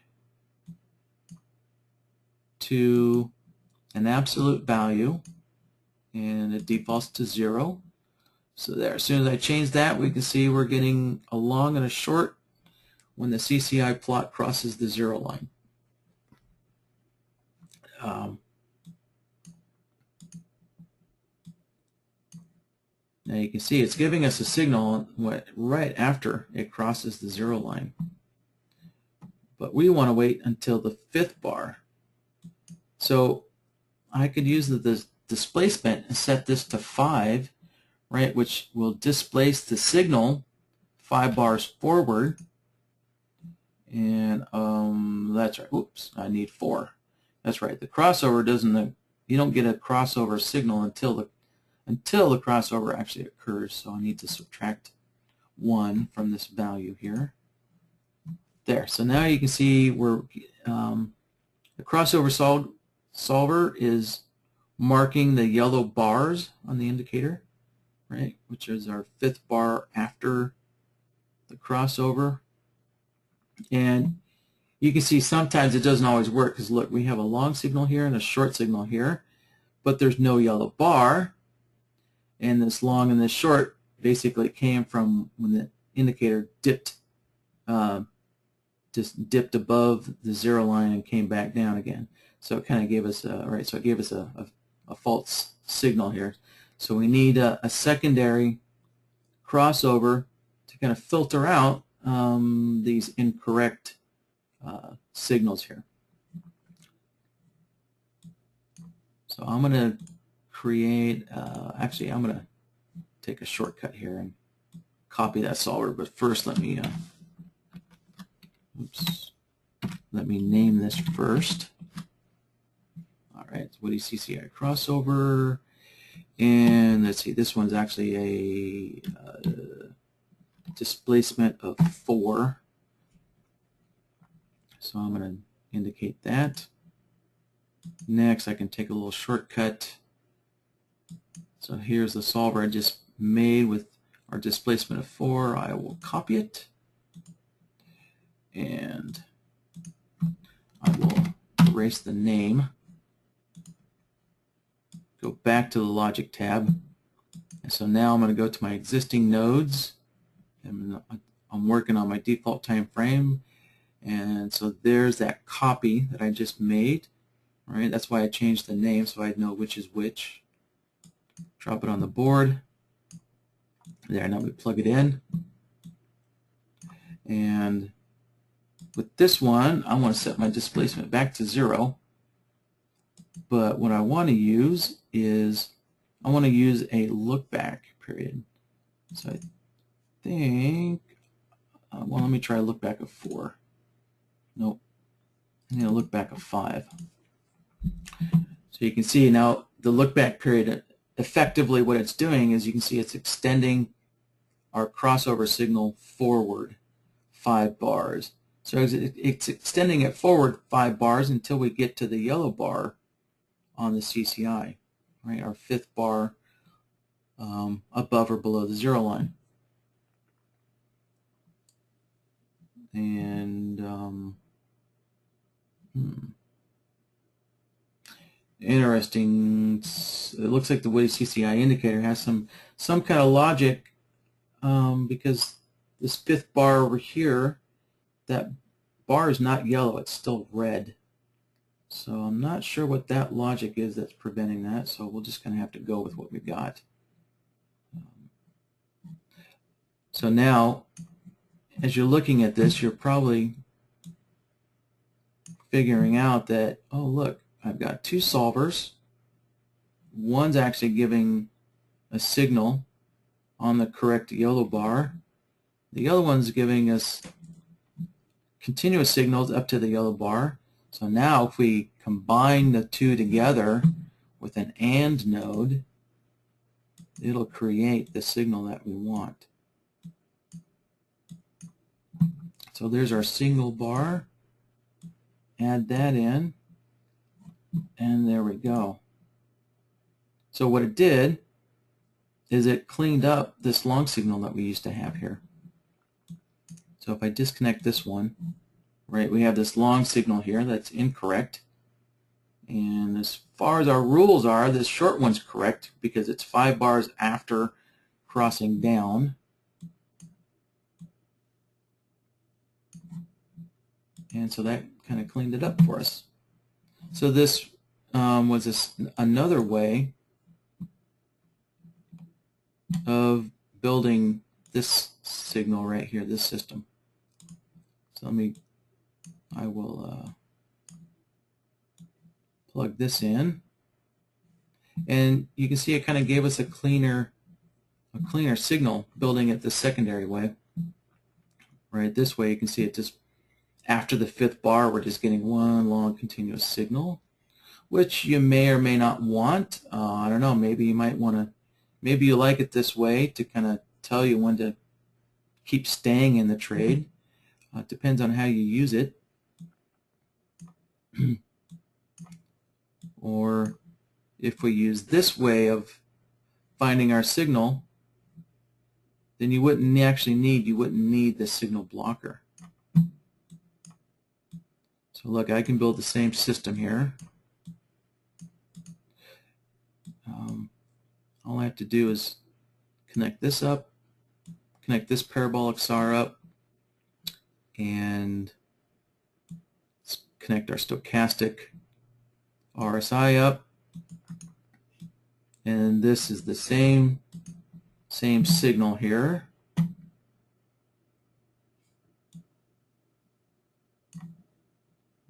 to an absolute value, and it defaults to 0. So there, as soon as I change that, we can see we're getting a long and a short when the CCI plot crosses the 0 line. Now you can see it's giving us a signal right after it crosses the 0 line. But we want to wait until the 5th bar. So I could use the displacement and set this to 5, right, which will displace the signal 5 bars forward. And that's right. Oops, I need 4. That's right. The crossover doesn't. You don't get a crossover signal until the crossover actually occurs. So I need to subtract 1 from this value here. There. So now you can see we're the crossover solver is marking the yellow bars on the indicator, right, which is our 5th bar after the crossover. And you can see sometimes it doesn't always work because look, we have a long signal here and a short signal here, but there's no yellow bar. And this long and this short basically came from when the indicator just dipped above the 0 line and came back down again. So it kind of gave us a false signal here. So we need a secondary crossover to kind of filter out these incorrect signals here. So I'm going to create, actually I'm going to take a shortcut here and copy that solver, but first let me name this first. All right, it's WoodiesCCI crossover, and let's see, this one's actually a displacement of 4. So I'm going to indicate that. Next, I can take a little shortcut. So here's the solver I just made with our displacement of 4. I will copy it, and I will erase the name. Go back to the logic tab. And so now I'm going to go to my existing nodes. I'm working on my default time frame. And so there's that copy that I just made. All right, that's why I changed the name so I'd know which is which. Drop it on the board. There, now we plug it in. And with this one, I want to set my displacement back to 0. But what I want to use is I want to use a look back period. So I think, well, let me try a look back of 4. Nope. I need a look back of 5. So you can see now the look back period, effectively what it's doing is you can see it's extending our crossover signal forward 5 bars. So it's extending it forward 5 bars until we get to the yellow bar on the CCI, right? Our 5th bar above or below the 0 line. And interesting. It looks like the WoodiesCCI indicator has some kind of logic because this 5th bar over here, that bar is not yellow, it's still red. So I'm not sure what that logic is that's preventing that, so we'll just kind of have to go with what we've got. So now, as you're looking at this, you're probably figuring out that, oh look, I've got 2 solvers. One's actually giving a signal on the correct yellow bar, The other one's giving us continuous signals up to the yellow bar. So now if we combine the two together with an AND node, it'll create the signal that we want. So there's our single bar. Add that in, and there we go. So what it did is it cleaned up this long signal that we used to have here. So if I disconnect this one, right, we have this long signal here that's incorrect. And as far as our rules are, this short one's correct because it's 5 bars after crossing down. And so that kind of cleaned it up for us. So this was another way of building this signal right here, this system. So I will plug this in, and you can see it kind of gave us a cleaner signal building it the secondary way. Right, this way you can see it just after the 5th bar we're just getting one long continuous signal, which you may or may not want. I don't know, maybe you might want to, maybe you like it this way to kind of tell you when to keep staying in the trade. It depends on how you use it. Or if we use this way of finding our signal, then you wouldn't need the signal blocker. So look, I can build the same system here. All I have to do is connect this up, connect this ParabolicSAR up, and connect our Stochastic RSI up. And this is the same signal here.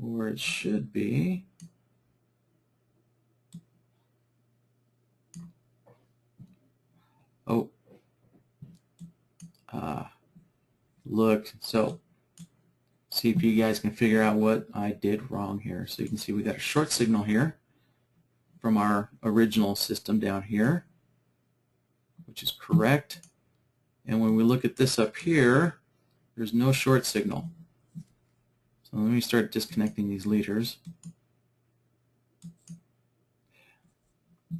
Or it should be. Oh, look, so see if you guys can figure out what I did wrong here. So you can see we got a short signal here from our original system down here, which is correct. And when we look at this up here, there's no short signal. So let me start disconnecting these leaders.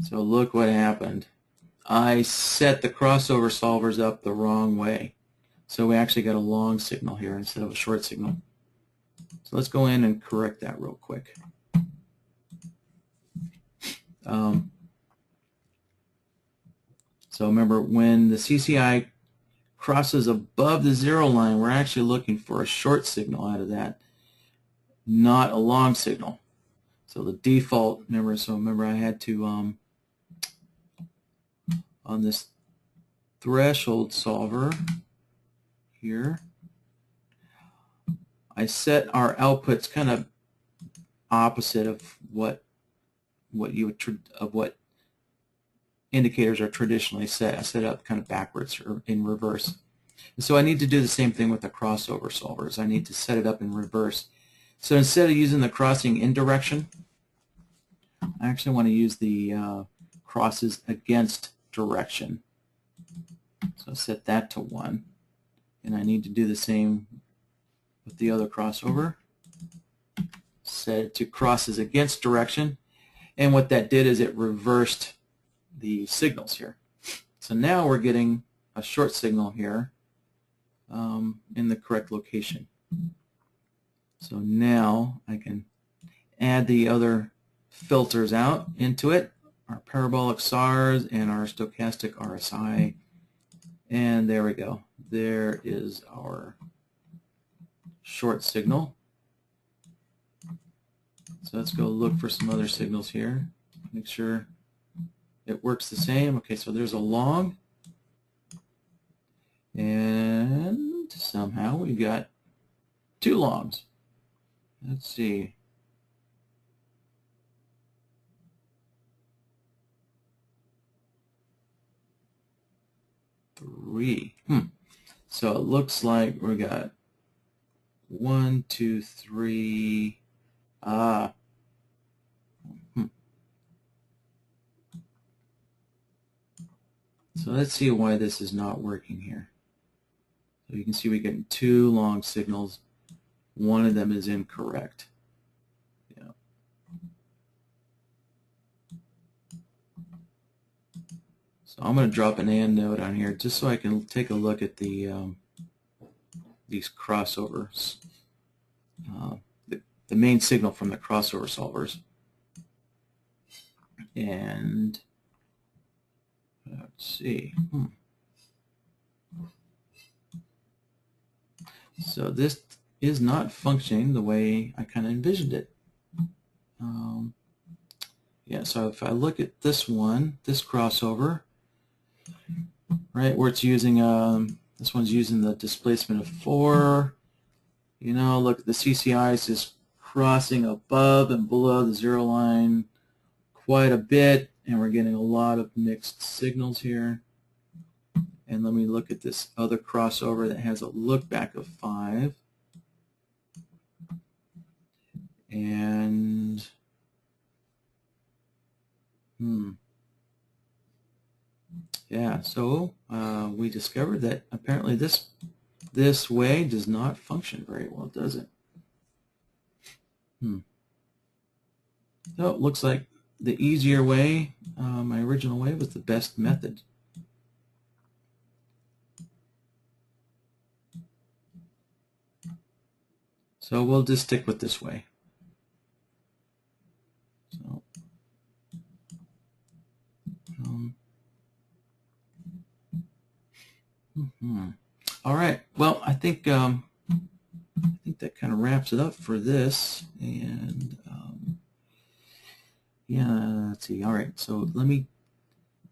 So look what happened. I set the crossover solvers up the wrong way. So we actually got a long signal here instead of a short signal. So let's go in and correct that real quick. So remember, when the CCI crosses above the 0 line, we're actually looking for a short signal out of that, not a long signal. So the default, remember I had to, on this threshold solver here, I set our outputs kind of opposite of what indicators are traditionally set. I set it up kind of backwards or in reverse. And so I need to do the same thing with the crossover solvers. I need to set it up in reverse. So instead of using the crossing in direction, I actually want to use the crosses against direction. So set that to 1. And I need to do the same with the other crossover. Set it to crosses against direction. And what that did is it reversed the signals here. So now we're getting a short signal here in the correct location. So now I can add the other filters out into it, our parabolic SARs and our stochastic RSI, and there we go. There is our short signal. So let's go look for some other signals here. Make sure it works the same. Okay, so there's a long, and somehow we got 2 longs. Let's see. Three. So it looks like we got 1, 2, 3. So let's see why this is not working here. So you can see we're getting 2 long signals. One of them is incorrect. Yeah. So I'm going to drop an and node on here just so I can take a look at the these crossovers, the main signal from the crossover solvers. And let's see. So this is not functioning the way I kind of envisioned it. Yeah, so if I look at this one, this crossover, right, where it's using, this one's using the displacement of 4. You know, look at the CCI is just crossing above and below the 0 line quite a bit, and we're getting a lot of mixed signals here. And let me look at this other crossover that has a look back of 5. And yeah, so we discovered that apparently this way does not function very well, does it? So it looks like the easier way, my original way, was the best method. So we'll just stick with this way. So, all right. Well, I think that kind of wraps it up for this. And yeah, let's see. All right. So let me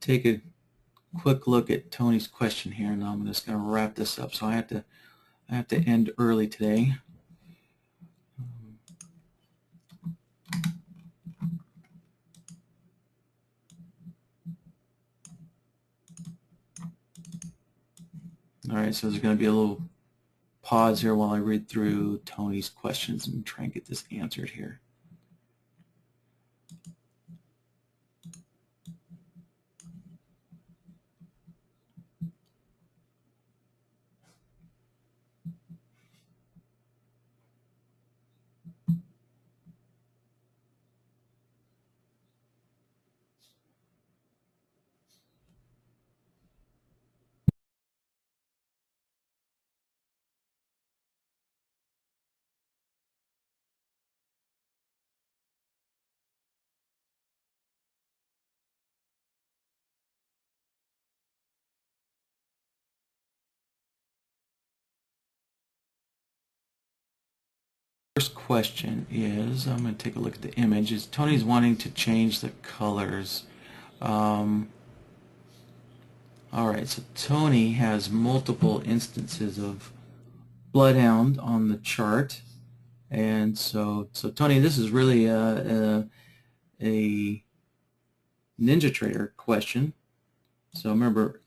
take a quick look at Tony's question here, and I'm just going to wrap this up. So I have to end early today. All right, so there's going to be a little pause here while I read through Tony's questions and try and get this answered here. First question is, I'm going to take a look at the image, is Tony's wanting to change the colors. All right, so Tony has multiple instances of BloodHound on the chart, and so Tony, this is really a NinjaTrader question. So remember,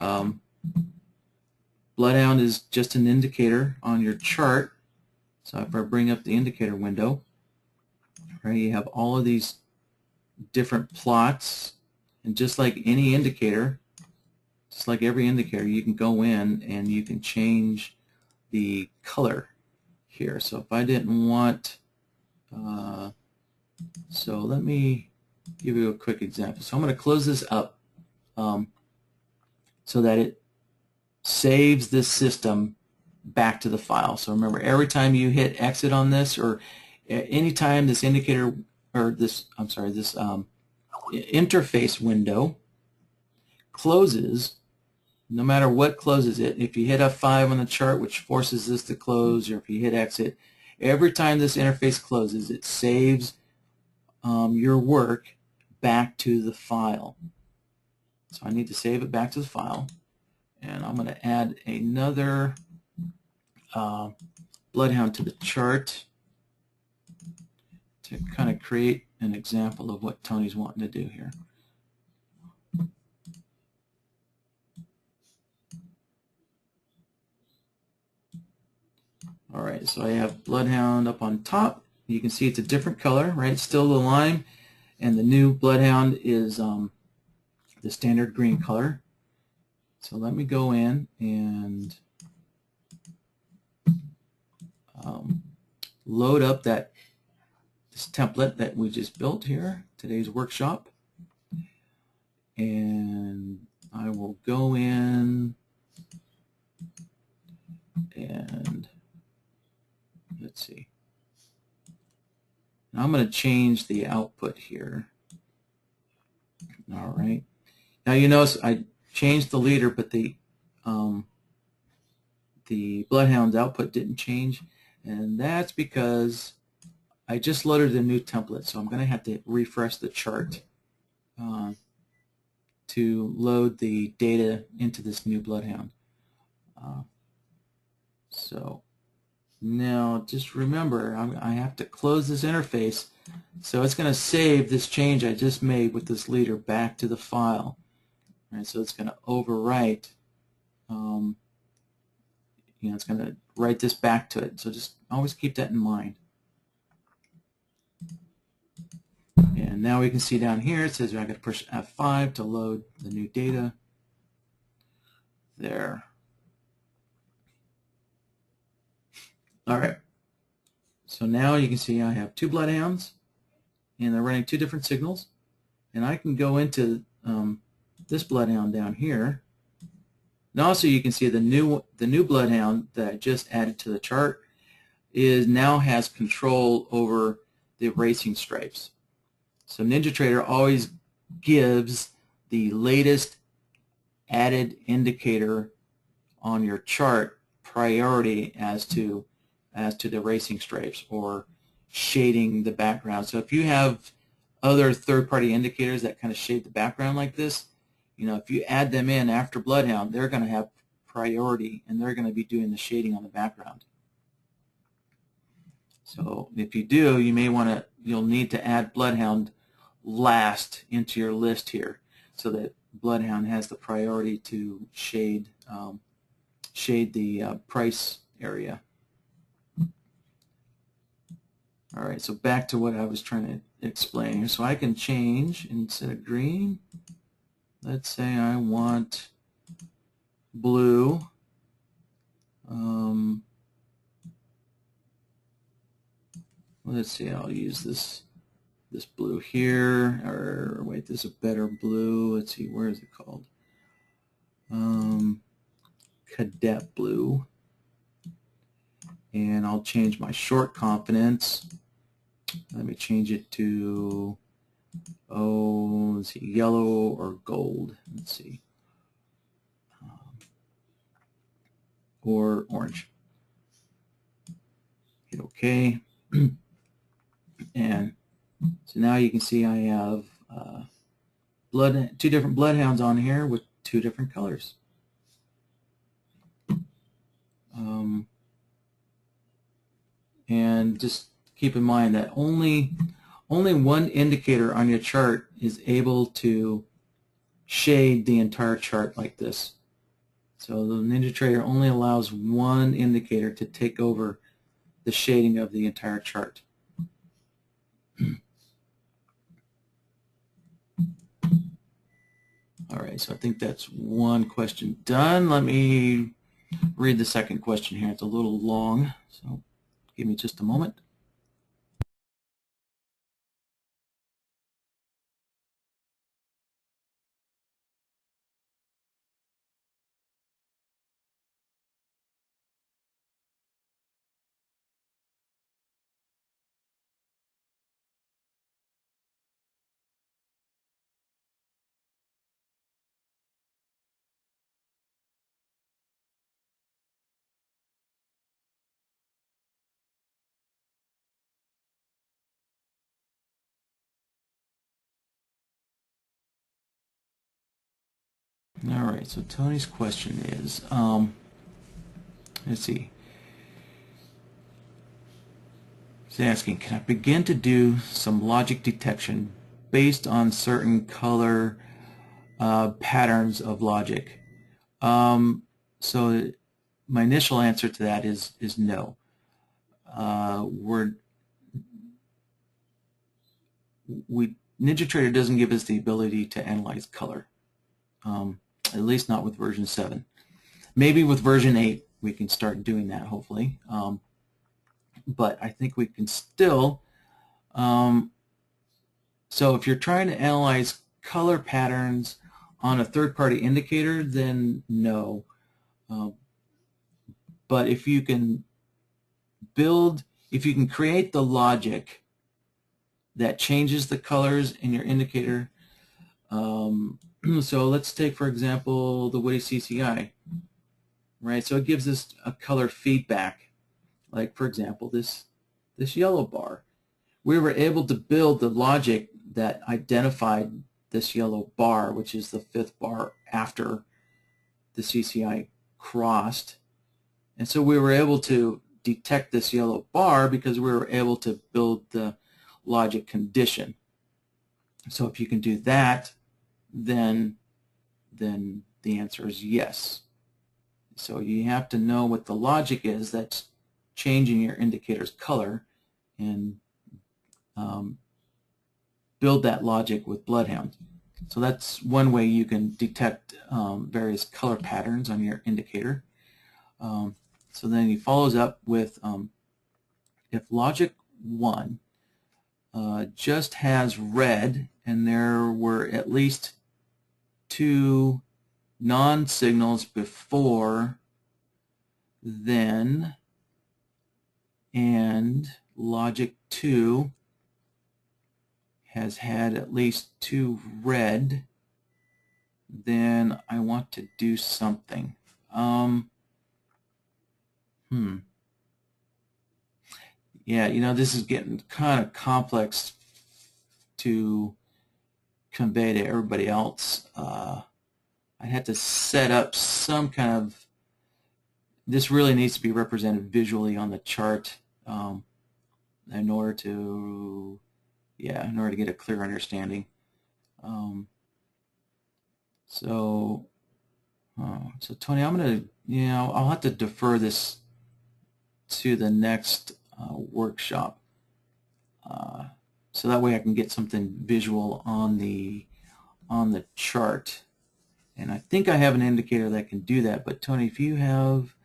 BloodHound is just an indicator on your chart. So if I bring up the indicator window, right, you have all of these different plots, and just like any indicator, just like every indicator, you can go in and you can change the color here. So if I didn't want, so let me give you a quick example. So I'm going to close this up so that it saves this system back to the file. So remember, every time you hit exit on this, or anytime this indicator, or this, I'm sorry, this interface window closes, no matter what closes it, if you hit F5 on the chart, which forces this to close, or if you hit exit, every time this interface closes, it saves your work back to the file. So I need to save it back to the file, and I'm going to add another BloodHound to the chart to kind of create an example of what Tony's wanting to do here. All right, so I have BloodHound up on top. You can see it's a different color, right? Still the lime, and the new BloodHound is the standard green color. So let me go in and load up this template that we just built here, today's workshop. And I will go in and let's see. Now I'm going to change the output here. All right. Now you notice I changed the leader, but the BloodHound's output didn't change, and that's because I just loaded a new template, so I'm going to have to refresh the chart to load the data into this new BloodHound. So now just remember, I have to close this interface, so it's going to save this change I just made with this leader back to the file. All right, so it's going to overwrite. It's going to write this back to it. So just always keep that in mind. And now we can see down here it says I got to push F5 to load the new data. There. All right. So now you can see I have two BloodHounds, and they're running two different signals. And I can go into this BloodHound down here. And also you can see the new BloodHound that I just added to the chart now has control over the racing stripes. So NinjaTrader always gives the latest added indicator on your chart priority as to the racing stripes or shading the background. So if you have other third-party indicators that kind of shade the background like this, if you add them in after BloodHound, they're going to have priority, and they're going to be doing the shading on the background. So if you do, you'll need to add BloodHound last into your list here, so that BloodHound has the priority to shade the price area. All right, so back to what I was trying to explain here. So I can change, instead of green, let's say I want blue. Let's see, I'll use this blue here, or wait, there's a better blue. Let's see, where is it called? Cadet blue. And I'll change my short confidence. Let me change it to, let's see, yellow or gold. Let's see. Or orange. Hit OK. And so now you can see I have two different BloodHounds on here with two different colors. And just keep in mind that only one indicator on your chart is able to shade the entire chart like this. So the NinjaTrader only allows one indicator to take over the shading of the entire chart. All right, so I think that's one question done. Let me read the second question here. It's a little long, so give me just a moment. All right, so Tony's question is, let's see. He's asking, can I begin to do some logic detection based on certain color patterns of logic? So my initial answer to that is no. NinjaTrader doesn't give us the ability to analyze color, at least not with version 7. Maybe with version 8 we can start doing that, hopefully. But I think we can still. So if you're trying to analyze color patterns on a third-party indicator, then no. But if you can create the logic that changes the colors in your indicator. So let's take, for example, the WoodiesCCI, right? So it gives us a color feedback. Like, for example, this yellow bar. We were able to build the logic that identified this yellow bar, which is the 5th bar after the CCI crossed. And so we were able to detect this yellow bar because we were able to build the logic condition. So if you can do that, then the answer is yes. So you have to know what the logic is that's changing your indicator's color, and build that logic with BloodHound. So that's one way you can detect various color patterns on your indicator. So then he follows up with if logic 1 just has red and there were at least 2 non-signals before, then, and logic 2 has had at least 2 red, then I want to do something. Yeah, you know, this is getting kind of complex to convey to everybody else. I had to set up some kind of, this really needs to be represented visually on the chart in order to get a clear understanding. So Tony, I'm going to, I'll have to defer this to the next workshop, so that way I can get something visual on the chart. And I think I have an indicator that can do that. But Tony, if you have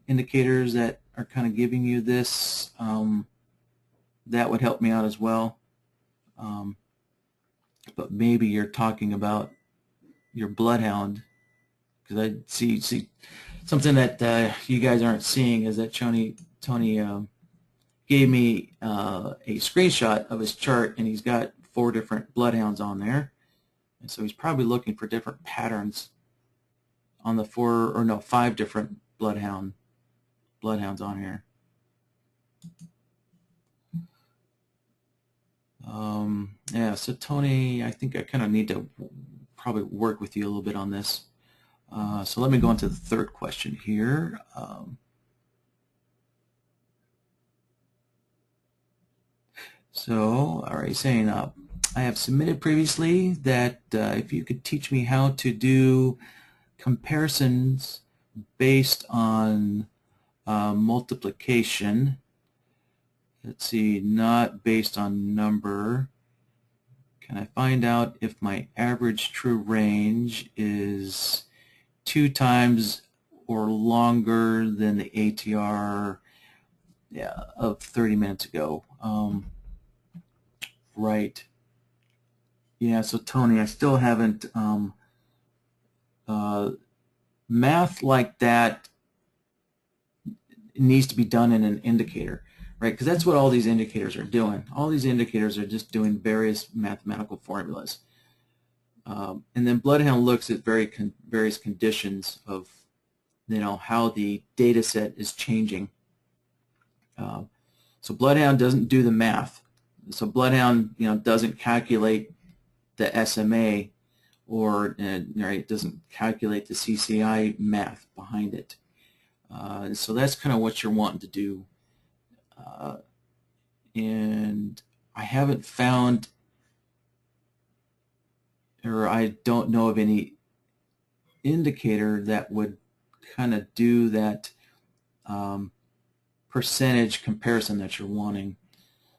indicators that are kind of giving you this, that would help me out as well. But maybe you're talking about your BloodHound, because I see something that you guys aren't seeing is that Tony gave me a screenshot of his chart, and he's got 4 different BloodHounds on there, and so he's probably looking for different patterns on the 5 different bloodhounds on here. Yeah, so Tony, I think I kind of need to probably work with you a little bit on this. So let me go on to the third question here. So, all right, saying I have submitted previously that if you could teach me how to do comparisons based on multiplication. Let's see, not based on number. Can I find out if my average true range is 2 times or longer than the ATR of 30 minutes ago? Right. Yeah, so Tony, I still haven't, math like that needs to be done in an indicator, right? Because that's what all these indicators are doing. All these indicators are just doing various mathematical formulas. And then BloodHound looks at various conditions of, how the data set is changing. So BloodHound doesn't do the math. So BloodHound, doesn't calculate the SMA, or it doesn't calculate the CCI math behind it. So that's kind of what you're wanting to do. And I haven't found, or I don't know of any indicator that would kind of do that percentage comparison that you're wanting.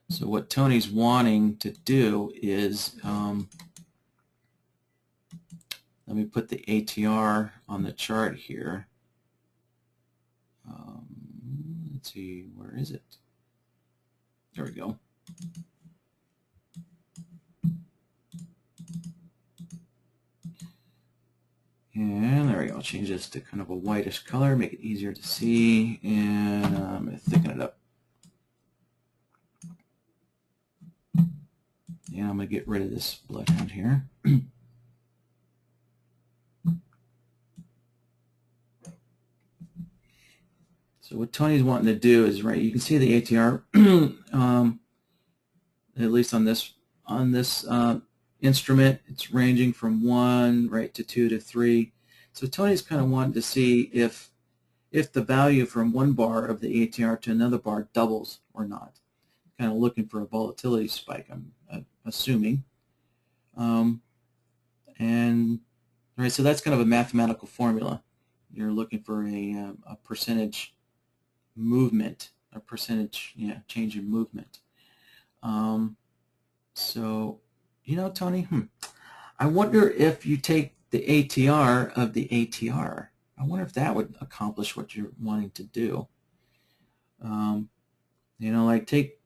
So what Tony's wanting to do is, let me put the ATR on the chart here. Let's see, where is it? There we go. And there we go. I'll change this to kind of a whitish color, make it easier to see, and I'm going to thicken it up. And I'm going to get rid of this BloodHound here. So what Tony's wanting to do is, right, you can see the ATR, at least on this instrument, it's ranging from 1 right to 2 to 3. So Tony's kind of wanting to see if the value from one bar of the ATR to another bar doubles or not. Kind of looking for a volatility spike, I'm assuming. And right, so that's kind of a mathematical formula. You're looking for a percentage movement, a percentage change in movement. So, you know, Tony, I wonder if you take the ATR of the ATR. I wonder if that would accomplish what you're wanting to do. You know, like take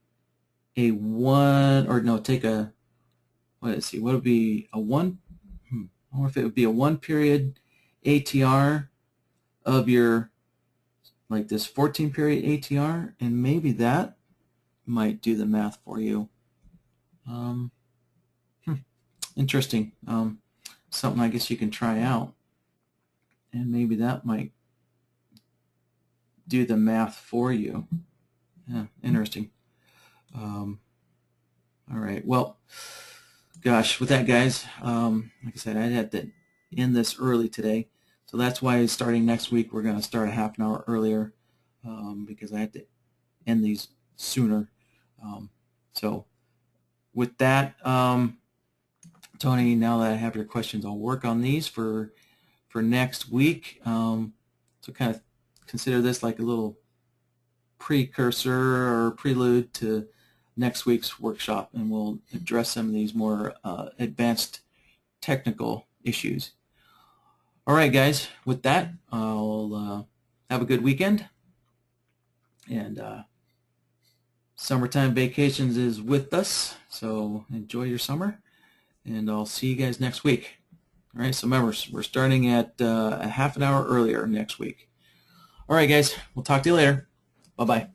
a 1, or no, take a, let's see, what would be a 1? I wonder if it would be a 1 period ATR of your, like this 14 period ATR, and maybe that might do the math for you. Interesting. Something I guess you can try out, and maybe that might do the math for you. Yeah, interesting. All right. Well, gosh, with that, guys, like I said, I had to end this early today, so that's why starting next week we're going to start a half an hour earlier, because I had to end these sooner. So with that, Tony, now that I have your questions, I'll work on these for next week. So kind of consider this like a little precursor or prelude to next week's workshop, and we'll address some of these more advanced technical issues. All right, guys, with that, I'll have a good weekend, and summertime vacations is with us, so enjoy your summer, and I'll see you guys next week. All right, so remember, we're starting at a half an hour earlier next week. All right, guys, we'll talk to you later. Bye-bye.